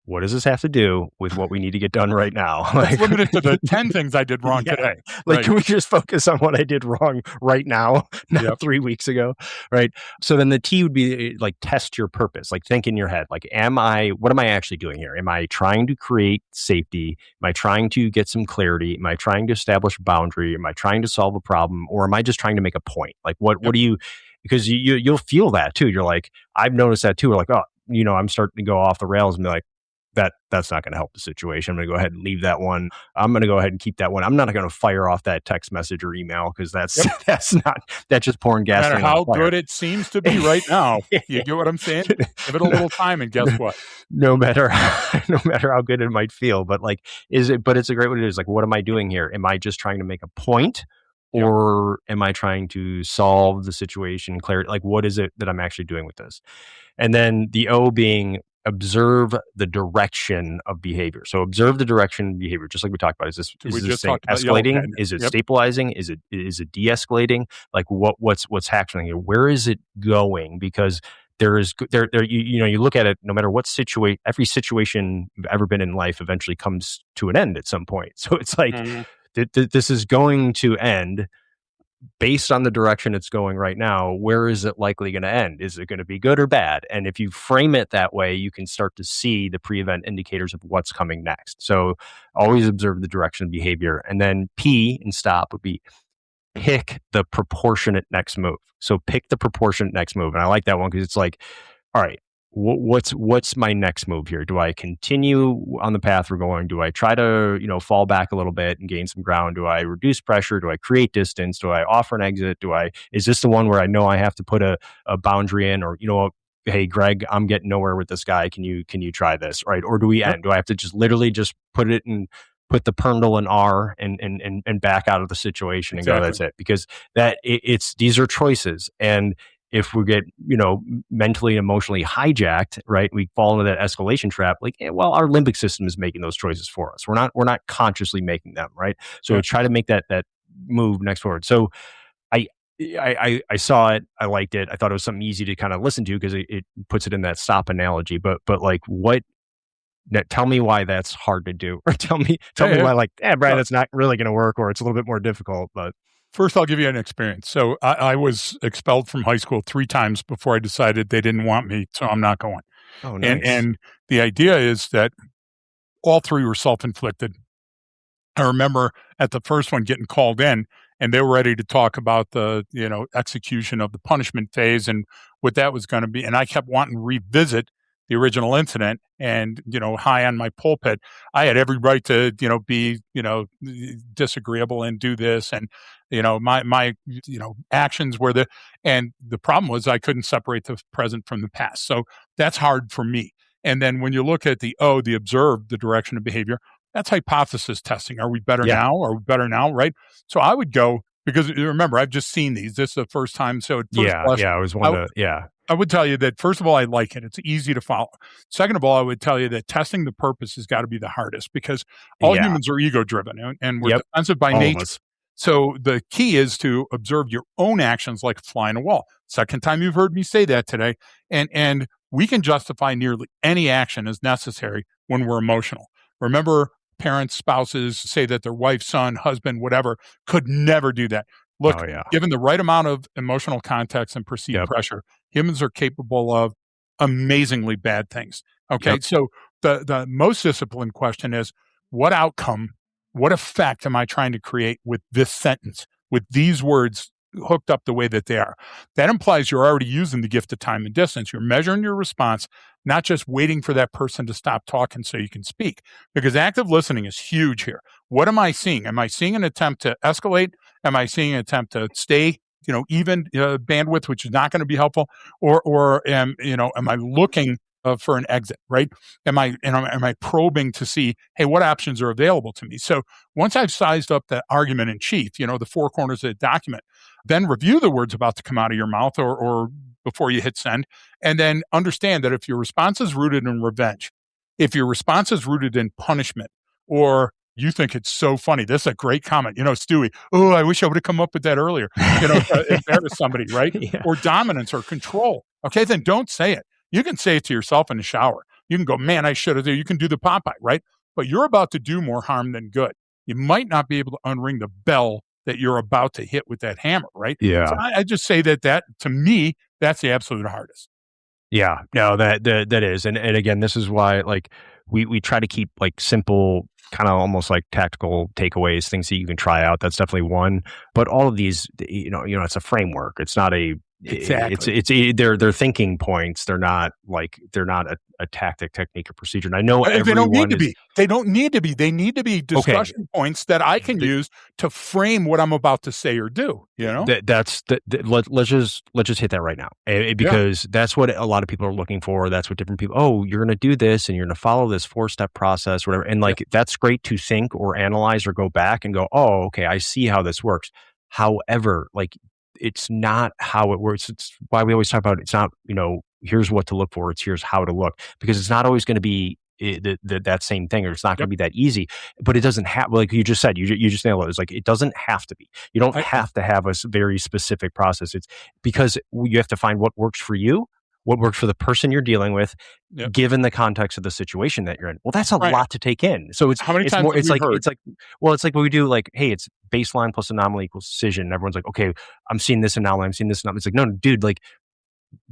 What does this have to do with what we need to get done right now? let's Like, limit it to the 10 things I did wrong yeah. today. Like, Right. can we just focus on what I did wrong right now, not Yep. 3 weeks ago? Right. So then the T would be like, test your purpose, like think in your head, like, what am I actually doing here? Am I trying to create safety? Am I trying to get some clarity? Am I trying to establish a boundary? Am I trying to solve a problem? Or am I just trying to make a point? Like, what Yep. do you, because you'll feel that too. You're like, I've noticed that too. We're like, oh, I'm starting to go off the rails and be like, that's not going to help the situation. I'm going to go ahead and leave that one. I'm going to go ahead and keep that one. I'm not going to fire off that text message or email because that's Yep. that's just pouring No matter gasoline on how the fire. good it seems to be right now, you get what I'm saying? Give it a little time, and guess what? No matter no matter how good it might feel, but like, but it's a great way to do. Is like, what am I doing here? Am I just trying to make a point, Yep. or am I trying to solve the situation? Clarity, like, what is it that I'm actually doing with this? And then the O being observe the direction of behavior. So observe the direction of behavior, just like we talked about. Is So we this just thing talked about yellow escalating? pen. Is it Yep. stabilizing? Is it de-escalating? Like, what's happening here? Where is it going? Because you look at it, no matter what every situation you've ever been in life eventually comes to an end at some point. So it's like, Mhm. this is going to end. Based on the direction it's going right now, where is it likely going to end? Is it going to be good or bad? And if you frame it that way, you can start to see the pre-event indicators of what's coming next. So always observe the direction of behavior. And then P and stop would be pick the proportionate next move. So pick the proportionate next move. And I like that one because it's like, all right, what's my next move here? Do I continue on the path we're going? Do I try to, fall back a little bit and gain some ground? Do I reduce pressure? Do I create distance? Do I offer an exit? Is this the one where I know I have to put a boundary in, or, hey, Greg, I'm getting nowhere with this guy. Can you try this? Right. Or do we Yep. end? Do I have to just literally just put the perndle in R and back out of the situation and go, Exactly. that's it? Because these are choices. And if we get, mentally, emotionally hijacked, right, we fall into that escalation trap. Like, well, our limbic system is making those choices for us. We're not consciously making them, right? So Yeah. try to make that move next forward. So I, I saw it. I liked it. I thought it was something easy to kind of listen to because it puts it in that stop analogy. But like, tell me why that's hard to do, or tell me Yeah. why, like, Brian, Well, that's not really going to work, or it's a little bit more difficult. But first, I'll give you an experience. So I was expelled from high school 3 times before I decided they didn't want me, so I'm not going. oh, And nice. and the idea is that all 3 were self-inflicted. I remember at the first one getting called in, and they were ready to talk about the, execution of the punishment phase and what that was gonna be, and I kept wanting to revisit the original incident and, high on my pulpit, I had every right to, be, disagreeable and do this, and, my actions were and the problem was I couldn't separate the present from the past, so that's hard for me. And then when you look at the observe the direction of behavior, that's hypothesis testing. Are we better Yeah. now? Are we better now? Right. So I would go, because remember, I've just seen these. This is the first time. So at first blush, I was one to, yeah. I would tell you that, first of all, I like it. It's easy to follow. Second of all, I would tell you that testing the purpose has got to be the hardest, because all Yeah. humans are ego driven, and we're Yep. defensive by All of nature. us. So the key is to observe your own actions like a fly on a wall. Second time you've heard me say that today. And we can justify nearly any action as necessary when we're emotional. Remember, parents, spouses say that their wife, son, husband, whatever, could never do that. Look, Oh, yeah. given the right amount of emotional context and perceived Yep. pressure, humans are capable of amazingly bad things. Okay. Yep. So the most disciplined question is, what outcome, what effect am I trying to create with this sentence, with these words hooked up the way that they are? That implies you're already using the gift of time and distance. You're measuring your response, not just waiting for that person to stop talking so you can speak, because active listening is huge here. What am I seeing? Am I seeing an attempt to escalate? Am I seeing an attempt to stay, even bandwidth, which is not going to be helpful? Or am I looking for an exit, right? Am I probing to see, hey, what options are available to me? So once I've sized up that argument in chief, the 4 corners of the document, then review the words about to come out of your mouth or before you hit send, and then understand that if your response is rooted in revenge, If your response is rooted in punishment, or you think it's so funny, this is a great comment, Stewie, oh, I wish I would have come up with that earlier, to embarrass somebody, right? Yeah. Or dominance or control. Okay, then don't say it. You can say it to yourself in the shower. You can go, man, I should have. You can do the Popeye, right? But you're about to do more harm than good. You might not be able to unring the bell that you're about to hit with that hammer, right? Yeah. So I just say that to me, that's the absolute hardest. Yeah, no, that is, and again, this is why like we try to keep like simple, kind of almost like tactical takeaways, things that you can try out. That's definitely one, but all of these, it's a framework. It's not a Exactly. It's they're thinking points. They're not a tactic, technique, or procedure. And I know They don't need everyone to is be. They don't need to be. They need to be discussion points that I can use to frame what I'm about to say or do. Let's just hit that right now, because that's what a lot of people are looking for. That's what different people. Oh, you're going to do this, and you're going to follow this 4-step process, whatever. And like that's great to think or analyze or go back and go, oh, okay, I see how this works. However, like it's not how it works. It's why we always talk about it's not, here's what to look for. It's here's how to look, because it's not always going to be that same thing, or it's not going to be that easy. But it doesn't have, like you just said, you just nailed it. It's like it doesn't have to be. You don't have to have a very specific process. It's because you have to find what works for you, what works for the person you're dealing with, given the context of the situation that you're in. Well, that's a lot to take in. So it's how many it's times more. have It's we like heard? it's like well, it's like what we do. Like, hey, it's baseline plus anomaly equals decision. And everyone's like, okay, I'm seeing this anomaly. I'm seeing this anomaly. It's like, no, dude, like,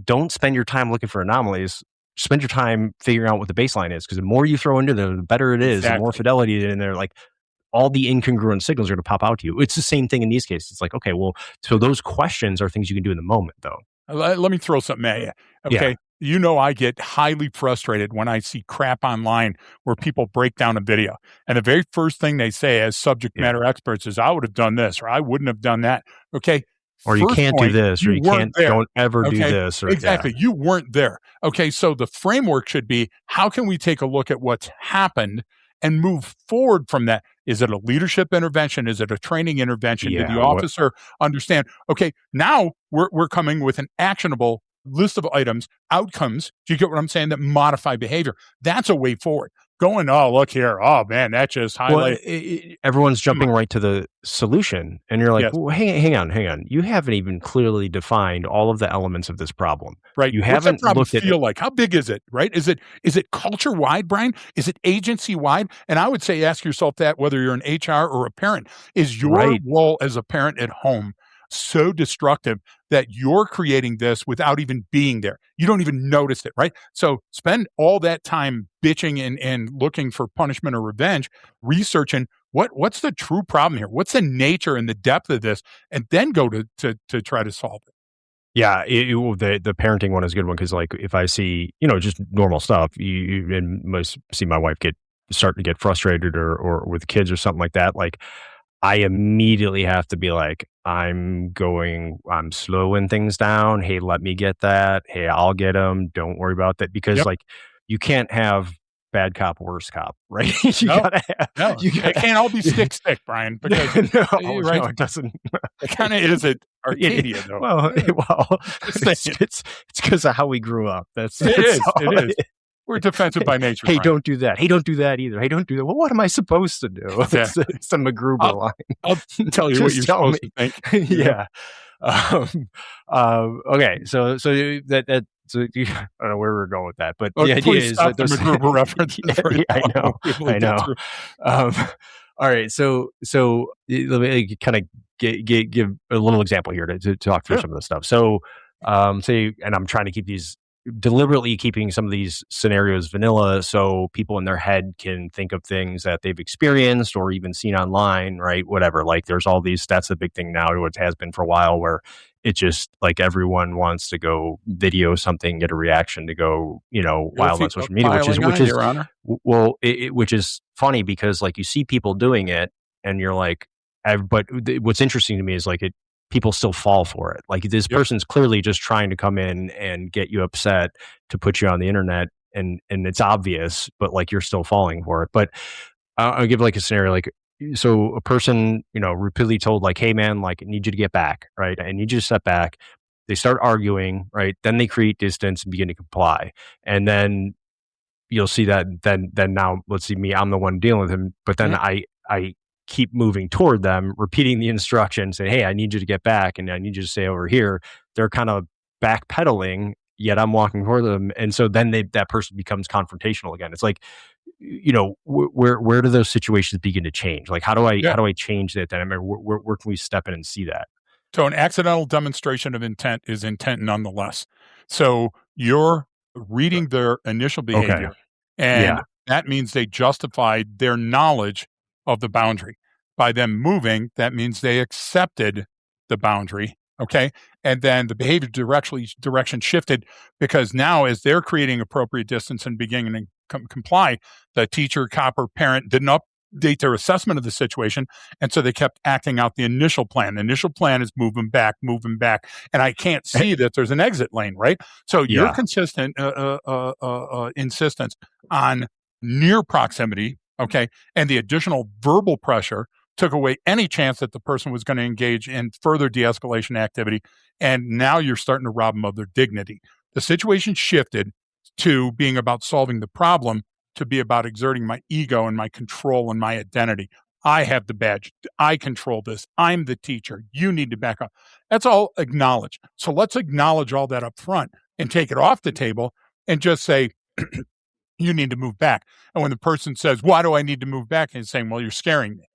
don't spend your time looking for anomalies. Spend your time figuring out what the baseline is, because the more you throw into them, the better it is. The more fidelity in there, like all the incongruent signals are going to pop out to you. It's the same thing in these cases. It's like, okay, well, so those questions are things you can do in the moment, though. Let me throw something at you. Okay. Yeah. I get highly frustrated when I see crap online where people break down a video. And the very first thing they say as subject matter experts is, I would have done this, or I wouldn't have done that. Okay. Or you can't do this, or you can't, don't ever do this. Or, exactly. You weren't there. Okay. So the framework should be, how can we take a look at what's happened and move forward from that? Is it a leadership intervention? Is it a training intervention? Did the officer understand? Okay, now we're coming with an actionable list of items, outcomes. Do you get what I'm saying? That modify behavior. That's a way forward. Going, oh, look here. Oh, man, that just highlights. Well, everyone's jumping right to the solution. And you're like, well, hang on. You haven't even clearly defined all of the elements of this problem. Right. You What's haven't that problem looked at feel like? How big is it? Right. Is it culture wide, Brian? Is it agency wide? And I would say, ask yourself that, whether you're an HR or a parent. Is your role as a parent at home so destructive that you're creating this without even being there? You don't even notice it, right? So spend all that time bitching and looking for punishment or revenge, researching what's the true problem here? What's the nature and the depth of this? And then go to try to solve it. Yeah, the parenting one is a good one, because like if I see, just normal stuff, and most see my wife starting to get frustrated or with kids or something like that, like I immediately have to be like, I'm slowing things down. Hey, let me get that. Hey, I'll get them. Don't worry about that. Because like you can't have bad cop, worse cop, right? It can't all be stick, Brian, because it doesn't. It kind of is at Arcadia, though. Well, it's because of how we grew up. It is. We're defensive by nature. Hey, Brian. don't do that. Hey, don't do that either. Hey, don't do that. Well, what am I supposed to do? Exactly. It's the MacGruber line. I'll tell you what you're supposed to think. Yeah. Okay. So that. So I don't know where we're going with that, but the idea is that there's MacGruber references. I know. All right. So let me kind of give a little example here to talk through some of the stuff. So, and I'm trying to keep these deliberately keeping some of these scenarios vanilla, so people in their head can think of things that they've experienced or even seen online, right? Whatever. Like there's all these, that's a big thing now, what has been for a while, where it just like everyone wants to go video something, get a reaction, to go, wild on social media, which is funny, because like you see people doing it and you're like, but what's interesting to me is like people still fall for it. Like this person's clearly just trying to come in and get you upset to put you on the internet, and it's obvious, but like you're still falling for it. But I'll give like a scenario, like, so a person, repeatedly told like, hey man, like I need you to get back, right? I need you to step back. They start arguing, right? Then they create distance and begin to comply. And then you'll see that then now let's see me, I'm the one dealing with him, but then I keep moving toward them, repeating the instruction, say, hey, I need you to get back and I need you to stay over here. They're kind of backpedaling, yet I'm walking toward them. And so then that person becomes confrontational again. It's like, where do those situations begin to change? Like, how do I change that dynamic? Where can we step in and see that? So an accidental demonstration of intent is intent nonetheless. So you're reading their initial behavior, and that means they justified their knowledge of the boundary. By them moving, that means they accepted the boundary. Okay. And then the behavior direction shifted because now, as they're creating appropriate distance and beginning to comply, the teacher, cop, or parent didn't update their assessment of the situation. And so they kept acting out the initial plan. The initial plan is moving back. And I can't see that there's an exit lane, right? So your consistent insistence on near proximity, okay, and the additional verbal pressure took away any chance that the person was going to engage in further de-escalation activity. And now you're starting to rob them of their dignity. The situation shifted to being about solving the problem to be about exerting my ego and my control and my identity. I have the badge. I control this. I'm the teacher. You need to back up. That's all acknowledged. So let's acknowledge all that up front and take it off the table and just say, you need to move back. And when the person says, why do I need to move back? And saying, well, you're scaring me.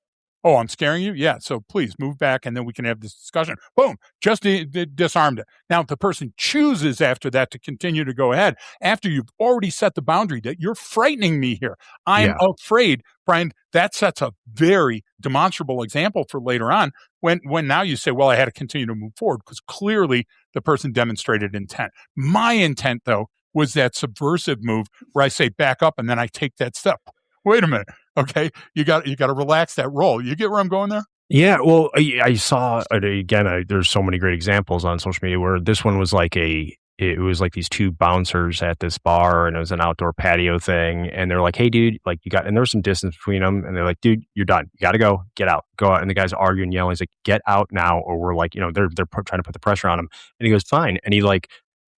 Oh, I'm scaring you? Yeah. So please move back and then we can have this discussion. Boom. Just disarmed it. Now, if the person chooses after that to continue to go ahead, after you've already set the boundary that you're frightening me here, I'm afraid, Brian, that sets a very demonstrable example for later on when now you say, well, I had to continue to move forward because clearly the person demonstrated intent. My intent, though, was that subversive move where I say back up and then I take that step. Wait a minute. Okay, you got to relax that role. You get where I'm going there? Yeah, well, I saw again. There's so many great examples on social media where this one was like it was like these two bouncers at this bar, and it was an outdoor patio thing, and they're like, "Hey, dude, like you got," and there was some distance between them, and they're like, "Dude, you're done. You got to go. Get out. Go out." And the guy's arguing, yelling. He's like, "Get out now," or we're like, they're trying to put the pressure on him, and he goes, "Fine," and he like.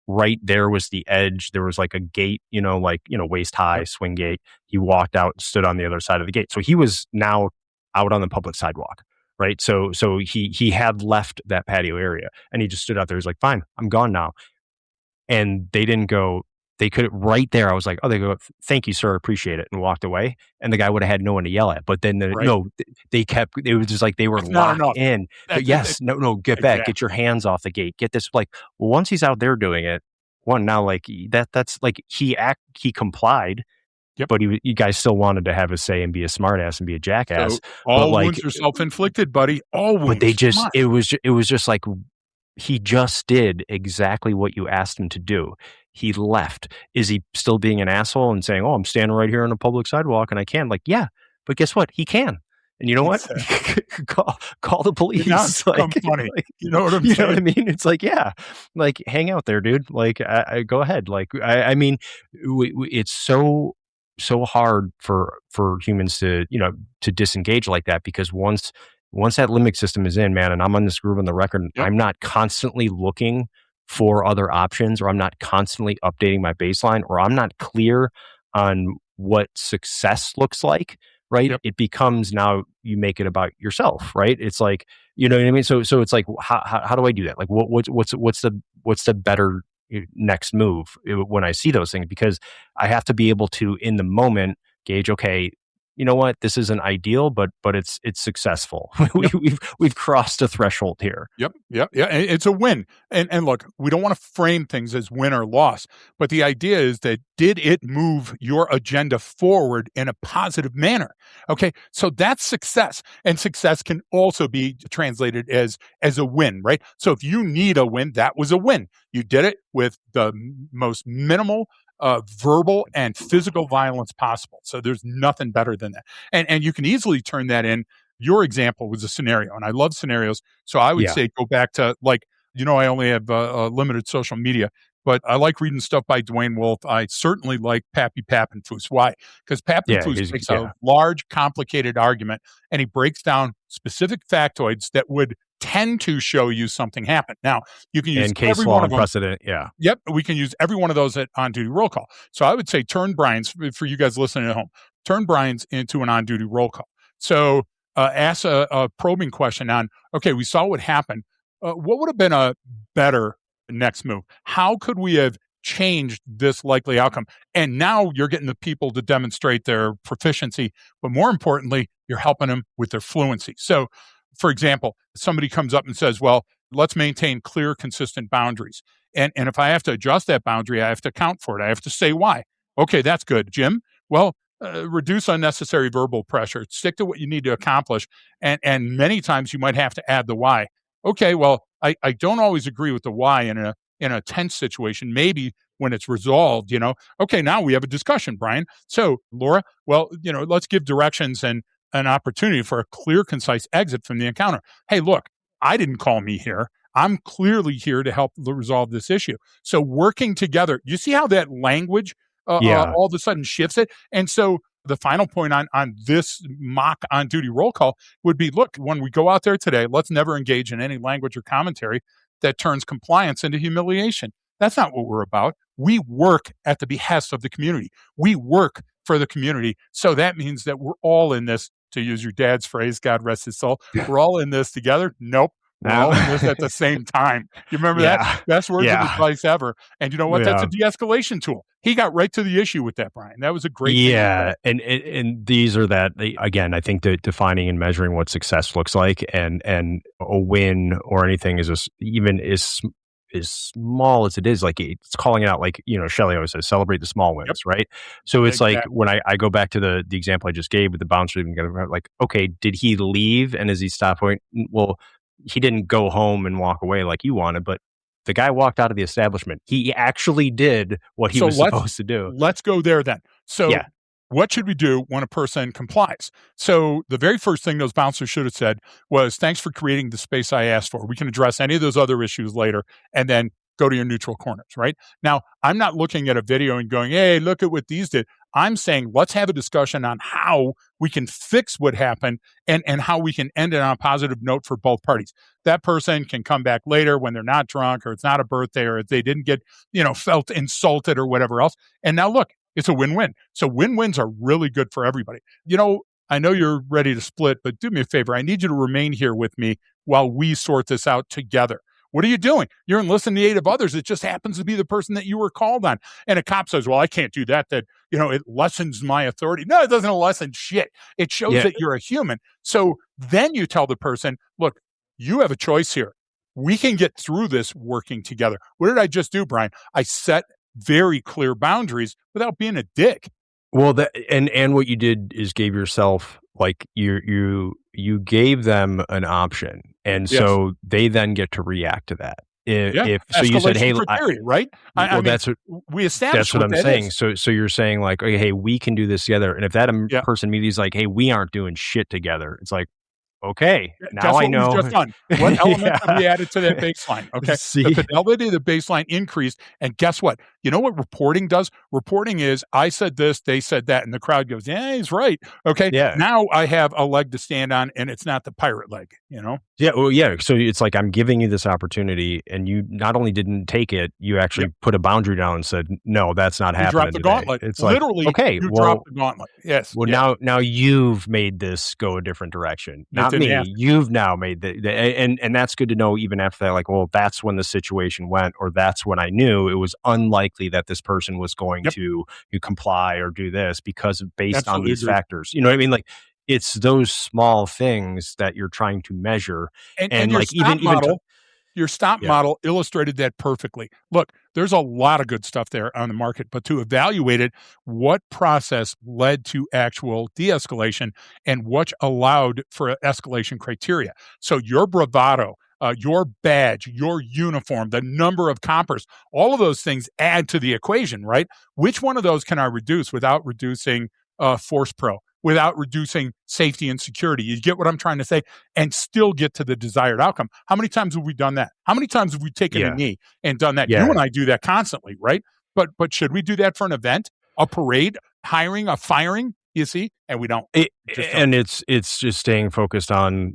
Right there was the edge. There was like a gate, waist high swing gate. He walked out, stood on the other side of the gate. So he was now out on the public sidewalk, right? So he had left that patio area and he just stood out there. He's like, fine, I'm gone now. And they didn't go, they could right there. I was like, oh, they go, thank you, sir. Appreciate it. And walked away. And the guy would have had no one to yell at. But then they kept, it was just like they were locked in. But yes, no, get back, get your hands off the gate, get this. Like, well, once he's out there doing it, now like that's like he complied. Yep. But you guys still wanted to have a say and be a smartass and be a jackass. So all wounds are self-inflicted, buddy. All wounds. But they just, it was just like, he just did exactly what you asked him to do. He left. Is he still being an asshole and saying, oh, I'm standing right here on a public sidewalk and I can? Like, yeah, but guess what? He can. And you know what? call the police. Like, funny. You know what I'm saying? You know what I mean? It's like, yeah, like hang out there, dude. Like, I go ahead. Like, I mean, it's so hard for humans to disengage like that, because once that limbic system is in, man, and I'm on this groove on the record, I'm not constantly looking for other options, or I'm not constantly updating my baseline, or I'm not clear on what success looks like, right? Yep. It becomes, now you make it about yourself, right? It's like, you know what I mean? So it's like, how do I do that? Like, what's the better next move when I see those things? Because I have to be able to, in the moment, gauge, okay, you know what? This isn't ideal, but it's successful. We've crossed a threshold here. Yep. Yeah. It's a win. And look, we don't want to frame things as win or loss, but the idea is that, did it move your agenda forward in a positive manner? Okay. So that's success. And success can also be translated as a win, right? So if you need a win, that was a win. You did it with the most minimal verbal and physical violence possible. So there's nothing better than that. And you can easily turn that in. Your example was a scenario, and I love scenarios. So I would say go back to, like, I only have limited social media, but I like reading stuff by Dwayne Wolf. I certainly like Pappy Pappenfuss. Why? Because Pappenfuss takes a large, complicated argument, and he breaks down specific factoids that would tend to show you something happened. Now, you can use And case every law one of and them. precedent. Yeah. Yep, we can use every one of those at on-duty roll call. So I would say turn Brian's, for you guys listening at home, turn Brian's into an on-duty roll call. So ask a probing question on, okay, we saw what happened. What would have been a better next move? How could we have changed this likely outcome? And now you're getting the people to demonstrate their proficiency, but more importantly, you're helping them with their fluency. So, for example, somebody comes up and says, well, let's maintain clear, consistent boundaries. And if I have to adjust that boundary, I have to account for it. I have to say why. Okay, that's good, Jim. Well, reduce unnecessary verbal pressure. Stick to what you need to accomplish. And many times you might have to add the why. Okay, well, I don't always agree with the why in a tense situation. Maybe when it's resolved, okay, now we have a discussion, Brian. So, Laura, well, let's give directions and an opportunity for a clear, concise exit from the encounter. Hey, look, I didn't call me here. I'm clearly here to help resolve this issue. So working together, you see how that language all of a sudden shifts it? And so the final point on this mock on-duty roll call would be, look, when we go out there today, let's never engage in any language or commentary that turns compliance into humiliation. That's not what we're about. We work at the behest of the community. We work for the community. So that means that we're all in this, to use your dad's phrase, God rest his soul, we're all in this together. Nope. We're all in this at the same time. You remember that? Best words of advice ever. And you know what? That's a de-escalation tool. He got right to the issue with that, Brian. That was a great thing. And these are that, again, I think that defining and measuring what success looks like and a win or anything is even as small as it is, like it's calling it out, like, Shelley always says, celebrate the small wins, right? So it's like when I go back to the example I just gave with the bouncer, like, okay, did he leave and is he stop point? Well, he didn't go home and walk away like you wanted, but the guy walked out of the establishment. He actually did what he was supposed to do. Let's go there then. So what should we do when a person complies? So the very first thing those bouncers should have said was, thanks for creating the space I asked for. We can address any of those other issues later, and then go to your neutral corners, right? Now, I'm not looking at a video and going, hey, look at what these did. I'm saying, let's have a discussion on how we can fix what happened and how we can end it on a positive note for both parties. That person can come back later when they're not drunk or it's not a birthday or if they didn't get, felt insulted or whatever else. And now look, it's a win-win. So win-wins are really good for everybody. I know you're ready to split, but do me a favor. I need you to remain here with me while we sort this out together. What are you doing? You're enlisting the aid of others. It just happens to be the person that you were called on. And a cop says, well, I can't do that. It lessens my authority. No, it doesn't lessen shit. It shows that you're a human. So then you tell the person, look, you have a choice here. We can get through this working together. What did I just do, Brian? I set very clear boundaries without being a dick. Well, and what you did is gave yourself, like, you gave them an option, and so they then get to react to that. If so, you said, "Hey, criteria, right?" I mean, that's what we established. That's what I'm saying. So you're saying, like, okay, hey, we can do this together. And if that person immediately is like, "Hey, we aren't doing shit together," it's like, okay, now I know. We've just done. What elements have we added to that baseline? Okay, the fidelity of the baseline increased, and guess what? You know what reporting does? Reporting is, I said this, they said that, and the crowd goes, yeah, he's right. Okay, now I have a leg to stand on, and it's not the pirate leg, Yeah, well, yeah. So it's like, I'm giving you this opportunity, and you not only didn't take it, you actually put a boundary down and said, no, that's not happening. You dropped the gauntlet. It's literally, like, okay, you dropped the gauntlet. Yes. Well, now you've made this go a different direction. Not me. You've now made and that's good to know. Even after that, like, well, that's when the situation went, or that's when I knew it was unlikely that this person was going to comply or do this based on these factors. You know what I mean? Like, it's those small things that you're trying to measure, and like your stop model illustrated that perfectly. Look, there's a lot of good stuff there on the market, but to evaluate it, what process led to actual de-escalation and what allowed for escalation criteria? So your bravado, your badge, your uniform, the number of compers, all of those things add to the equation, right? Which one of those can I reduce without reducing force pro, without reducing safety and security? You get what I'm trying to say? And still get to the desired outcome. How many times have we done that? How many times have we taken a knee and done that? You and I do that constantly, right? But should we do that for an event, a parade, hiring, a firing? you see? And we don't. It, Just don't. and it's just staying focused on,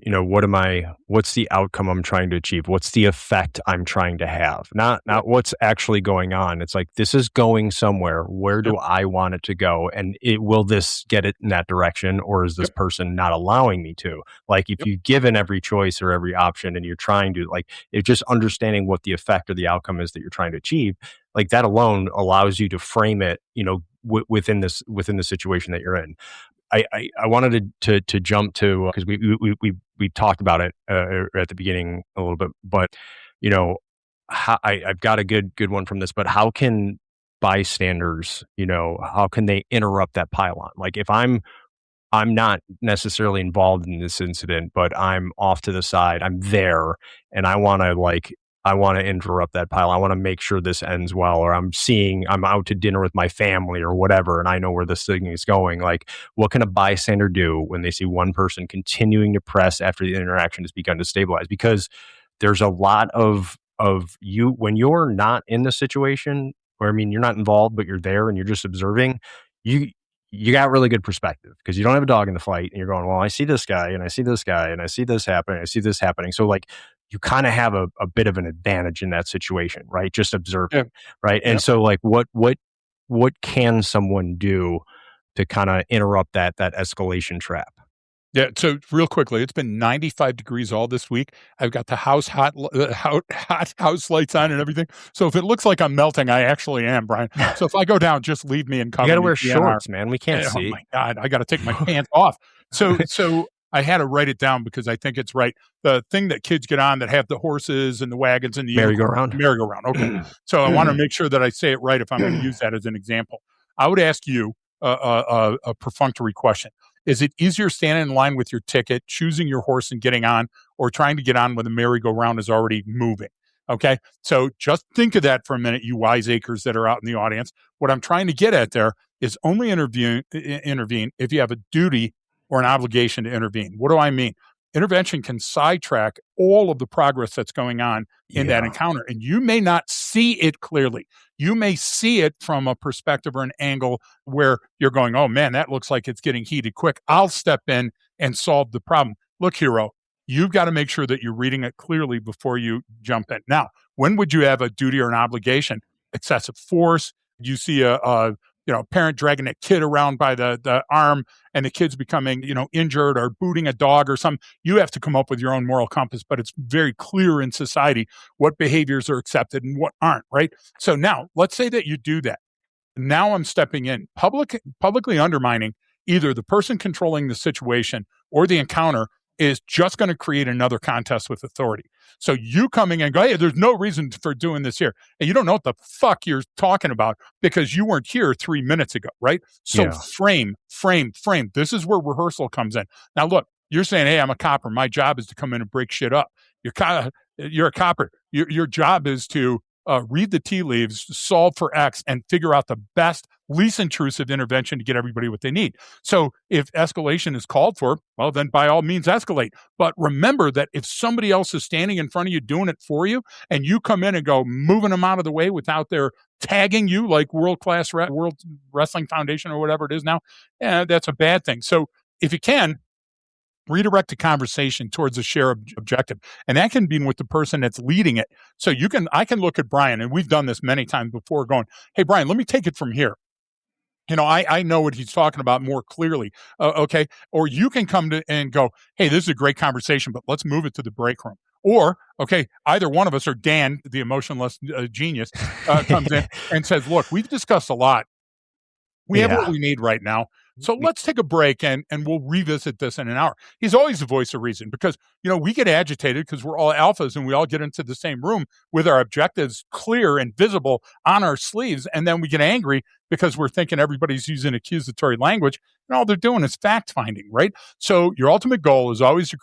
what's the outcome I'm trying to achieve? What's the effect I'm trying to have? Not what's actually going on. It's like, this is going somewhere. Where Yep. do I want it to go? And will this get it in that direction, or is this Yep. person not allowing me to? Like, if Yep. you've given every choice or every option and you're trying to, like, it's just understanding what the effect or the outcome is that you're trying to achieve, like, that alone allows you to frame it, within the situation that you're in. I wanted to jump to, because we talked about it at the beginning a little bit, but I've got a good one from this. But how can bystanders, how can they interrupt that pylon? Like, if I'm not necessarily involved in this incident, but I'm off to the side. I'm there, and I want to interrupt that pile. I want to make sure this ends well, or I'm out to dinner with my family or whatever, and I know where this thing is going. Like, what can a bystander do when they see one person continuing to press after the interaction has begun to stabilize? Because there's a lot of you when you're not in the situation, or I mean, you're not involved, but you're there and you're just observing. You you got really good perspective because you don't have a dog in the fight, and you're going, well, I see this guy and I see this guy and I see this happening. I see this happening. So, like, you kind of have a bit of an advantage in that situation, right? Just observing, Yeah. right? And Yep. so, like, what can someone do to kind of interrupt that escalation trap? Yeah. So real quickly, it's been 95 degrees all this week. I've got the hot house lights on and everything. So if it looks like I'm melting, I actually am, Brian. So if I go down, just leave me and You cover got to me. wear DNR. shorts, man. We can't Oh see. my God, I got to take my pants off. So I had to write it down because I think it's right. The thing that kids get on that have the horses and the wagons and the Merry-go-round. merry-go-round. Okay. So I want to make sure that I say it right if I'm going to use that as an example. I would ask you a perfunctory question. Is it easier standing in line with your ticket, choosing your horse and getting on, or trying to get on when the merry-go-round is already moving? Okay. So just think of that for a minute, you wiseacres that are out in the audience. What I'm trying to get at there is only intervene if you have a duty or an obligation to intervene. What do I mean? Intervention can sidetrack all of the progress that's going on in that Yeah. encounter, and you may not see it clearly. You may see it from a perspective or an angle where you're going, oh man, that looks like it's getting heated quick. I'll step in and solve the problem. Look, hero, you've got to make sure that you're reading it clearly before you jump in. Now, when would you have a duty or an obligation? Excessive force. You see a parent dragging a kid around by the arm and the kid's becoming, injured, or booting a dog or something. You have to come up with your own moral compass, but it's very clear in society what behaviors are accepted and what aren't, right? So now let's say that you do that. Now I'm stepping in, publicly undermining either the person controlling the situation or the encounter is just going to create another contest with authority. So you coming and go, hey, there's no reason for doing this here. And you don't know what the fuck you're talking about because you weren't here 3 minutes ago, right? So Yeah. frame. This is where rehearsal comes in. Now, look, you're saying, hey, I'm a copper. My job is to come in and break shit up. You're a copper. Your job is to read the tea leaves, solve for X, and figure out the best, least intrusive intervention to get everybody what they need. So if escalation is called for, well, then by all means escalate. But remember that if somebody else is standing in front of you doing it for you, and you come in and go moving them out of the way without their tagging you like World Wrestling Foundation or whatever it is now, that's a bad thing. So if you can, redirect the conversation towards a shared objective. And that can be with the person that's leading it. So I can look at Brian, and we've done this many times before, going, hey, Brian, let me take it from here. I know what he's talking about more clearly. Okay. Or you can come to and go, hey, this is a great conversation, but let's move it to the break room. Or, okay, either one of us, or Dan, the emotionless genius, comes in and says, look, we've discussed a lot. We have what we need right now. So let's take a break and we'll revisit this in an hour. He's always the voice of reason because, we get agitated because we're all alphas and we all get into the same room with our objectives clear and visible on our sleeves. And then we get angry because we're thinking everybody's using accusatory language and all they're doing is fact finding, right? So your ultimate goal is always to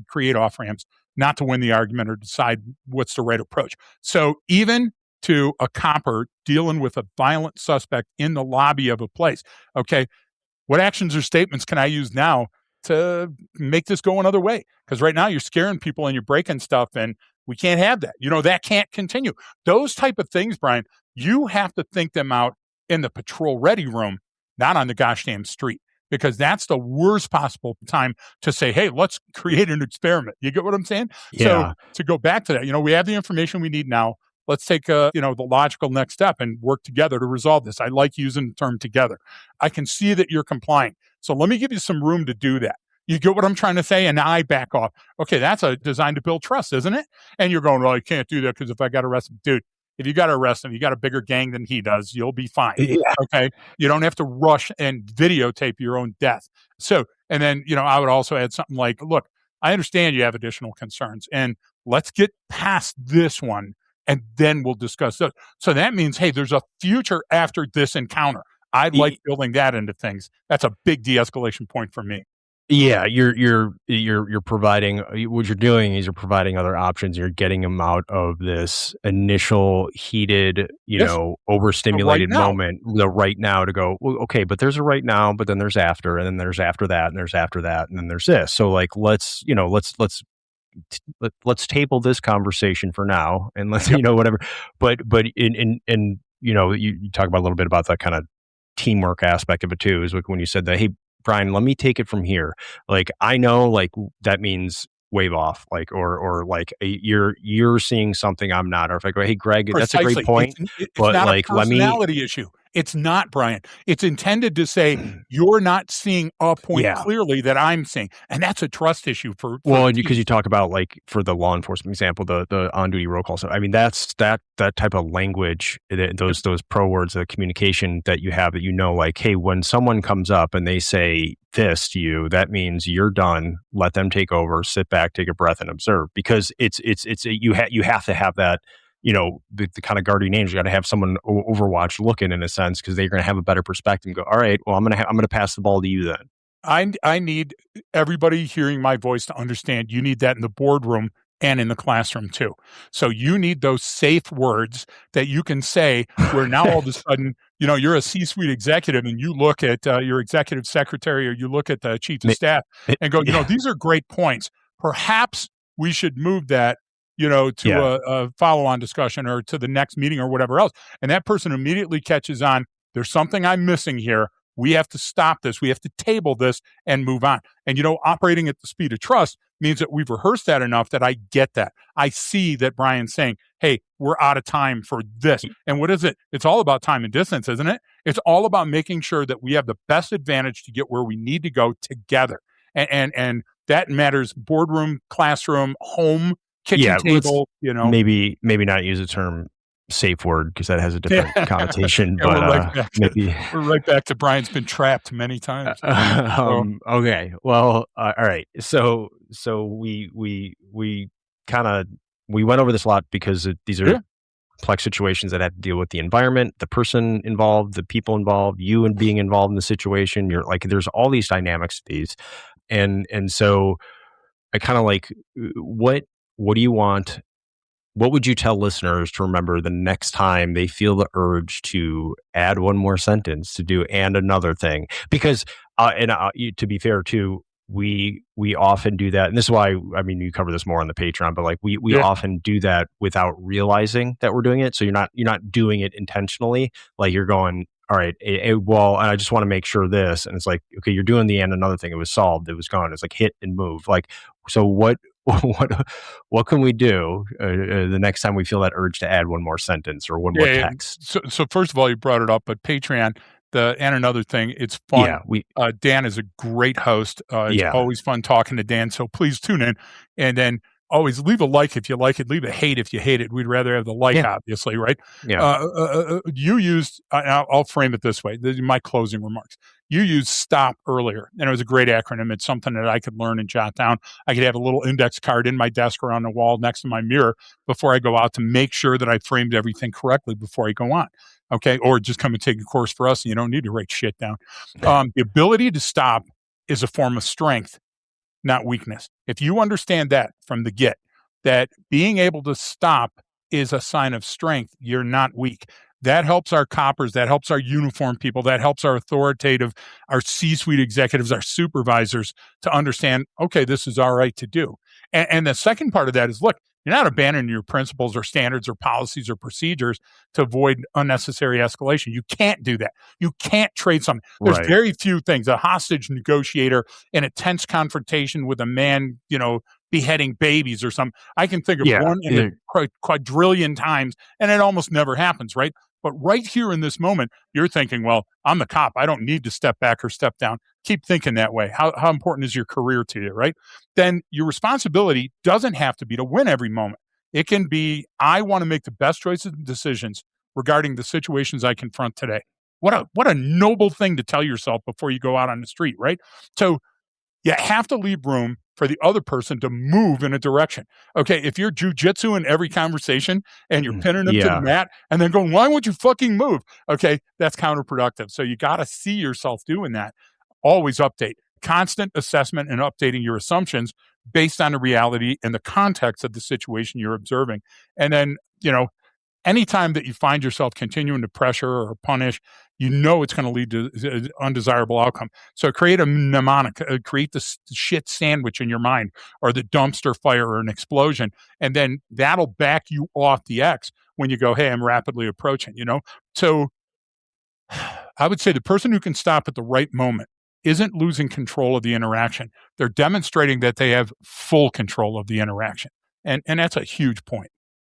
create off ramps, not to win the argument or decide what's the right approach. So even to a copper dealing with a violent suspect in the lobby of a place, okay, what actions or statements can I use now to make this go another way? Because right now you're scaring people and you're breaking stuff, and we can't have that. That can't continue. Those type of things, Brian, you have to think them out in the patrol ready room, not on the gosh damn street. because that's the worst possible time to say, hey, let's create an experiment. You get what I'm saying? So Yeah. to go back to that, we have the information we need now. Let's take the logical next step and work together to resolve this. I like using the term together. I can see that you're complying. So let me give you some room to do that. You get what I'm trying to say? And now I back off. Okay, that's a design to build trust, isn't it? And you're going, well, I can't do that because if I got arrested, dude, if you got to arrest him, you got a bigger gang than he does, you'll be fine. Yeah. Okay. You don't have to rush and videotape your own death. So, and then, I would also add something like, look, I understand you have additional concerns and let's get past this one and then we'll discuss those. So that means, hey, there's a future after this encounter. I like building that into things. That's a big de-escalation point for me. Yeah, you're providing what you're doing is you're providing other options. You're getting them out of this initial heated, overstimulated moment, the right now to go, well, okay, but there's a right now, but then there's after, and then there's after that, and there's after that, and then there's this. So like, let's table this conversation for now, and let's whatever. But you talk about a little bit about that kind of teamwork aspect of it too. Is like when you said that, hey, Brian, let me take it from here. Like, I know, like, that means wave off, like, or like you're seeing something I'm not. Or if I go, hey, Greg, Precisely. That's a great point. It's but not like, a personality issue. It's not, Brian. It's intended to say you're not seeing a point clearly that I'm seeing, and that's a trust issue for well, because you talk about like for the law enforcement example, the on duty roll call. So I mean, that's that type of language, those pro words of communication that you have, that like, hey, when someone comes up and they say this to you, that means you're done. Let them take over. Sit back, take a breath, and observe. Because you have to have that. The kind of guardian angel. You got to have someone overwatch looking, in a sense, because they're going to have a better perspective and go, all right, well, I'm going to pass the ball to you then. I need everybody hearing my voice to understand you need that in the boardroom and in the classroom too. So you need those safe words that you can say where now all of a sudden, you're a C-suite executive and you look at your executive secretary or you look at the chief of staff and go, these are great points. Perhaps we should move that to a follow-on discussion or to the next meeting or whatever else. And that person immediately catches on, there's something I'm missing here. We have to stop this. We have to table this and move on. And, operating at the speed of trust means that we've rehearsed that enough that I get that. I see that Brian's saying, hey, we're out of time for this. And what is it? It's all about time and distance, isn't it? It's all about making sure that we have the best advantage to get where we need to go together. And that matters boardroom, classroom, home, kitchen table, Maybe not use the term safe word because that has a different connotation. But we're right back to Brian's been trapped many times. Okay. Well, all right. So we went over this a lot because these are complex situations that have to deal with the environment, the person involved, the people involved, you and being involved in the situation. You're like, there's all these dynamics to these, and so I kind of like what do you want? What would you tell listeners to remember the next time they feel the urge to add one more sentence, to do and another thing? Because, to be fair too, we often do that. And this is why, you cover this more on the Patreon, but like we often do that without realizing that we're doing it. So you're not doing it intentionally. Like you're going, all right, well, I just want to make sure this. And it's like, okay, you're doing the and another thing. It was solved. It was gone. It's like hit and move. Like, so what can we do the next time we feel that urge to add one more sentence or one more text? So first of all, you brought it up, but Patreon, and another thing, it's fun. Yeah, Dan is a great host. It's always fun talking to Dan. So please tune in, and then always leave a like if you like it. Leave a hate if you hate it. We'd rather have the like, obviously, right? Yeah. You used. I'll frame it this way. These are my closing remarks. You used STOP earlier, and it was a great acronym. It's something that I could learn and jot down. I could have a little index card in my desk or on the wall next to my mirror before I go out to make sure that I framed everything correctly before I go on. Okay, or just come and take a course for us, and you don't need to write shit down. The ability to stop is a form of strength, not weakness. If you understand that from the get, that being able to stop is a sign of strength, you're not weak. That helps our coppers, that helps our uniform people, that helps our authoritative, our C-suite executives, our supervisors to understand, okay, this is all right to do. And the second part of that is, look, You're not abandoning your principles or standards or policies or procedures to avoid unnecessary escalation. You can't do that. You can't trade something. There's Right. very few things. A hostage negotiator in a tense confrontation with a man, beheading babies or something. I can think of Yeah. one in a quadrillion times, and it almost never happens, right? But right here in this moment, you're thinking, well, I'm the cop. I don't need to step back or step down. Keep thinking that way. How important is your career to you, right? Then your responsibility doesn't have to be to win every moment. It can be, I want to make the best choices and decisions regarding the situations I confront today. What a noble thing to tell yourself before you go out on the street, right? So you have to leave room for the other person to move in a direction. Okay, if you're jujitsu in every conversation and you're pinning them to the Yeah. mat and then going, why won't you fucking move? Okay, that's counterproductive. So you got to see yourself doing that. Always update. Constant assessment and updating your assumptions based on the reality and the context of the situation you're observing. And then, anytime that you find yourself continuing to pressure or punish, it's going to lead to an undesirable outcome. So create a mnemonic, create the shit sandwich in your mind, or the dumpster fire or an explosion. And then that'll back you off the X when you go, hey, I'm rapidly approaching, So I would say the person who can stop at the right moment isn't losing control of the interaction. They're demonstrating that they have full control of the interaction. And that's a huge point.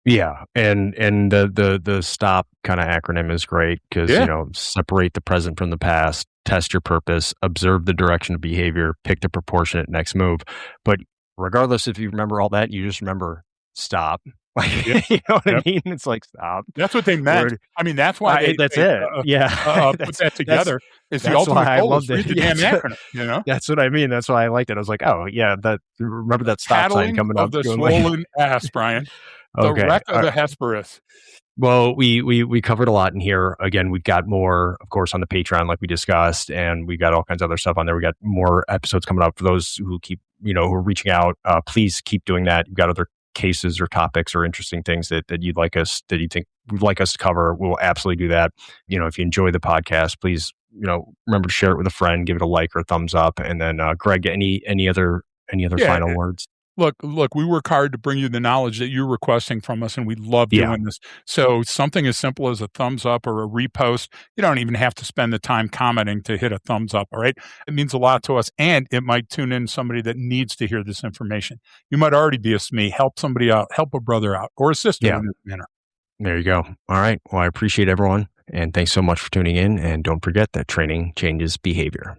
Yeah, and the STOP kind of acronym is great because separate the present from the past, test your purpose, observe the direction of behavior, pick the proportionate next move. But regardless if you remember all that, you just remember stop. Like you know what I mean? It's like stop. That's what they meant. I mean, that's why that's it. Yeah, put that together. It's the ultimate why I goal. loved Read it. the damn acronym. That's what I mean. That's why I liked it. I was like, oh yeah, remember that stop sign coming of up. the going swollen ass, Brian. The Okay. wreck of the Hesperus. Well, we covered a lot in here. Again, we've got more, of course, on the Patreon, like we discussed, and we got all kinds of other stuff on there. We got more episodes coming up for those who keep, who are reaching out. Please keep doing that. You've got other cases or topics or interesting things that you think would like us to cover. We'll absolutely do that. If you enjoy the podcast, please, remember to share it with a friend, give it a like or a thumbs up. And then, Greg, any other final words? Look, we work hard to bring you the knowledge that you're requesting from us, and we love doing this. So something as simple as a thumbs up or a repost, you don't even have to spend the time commenting to hit a thumbs up, all right? It means a lot to us, and it might tune in somebody that needs to hear this information. You might already be a SME. Help somebody out, help a brother out, or a sister in this manner. There you go. All right. Well, I appreciate everyone, and thanks so much for tuning in, and don't forget that training changes behavior.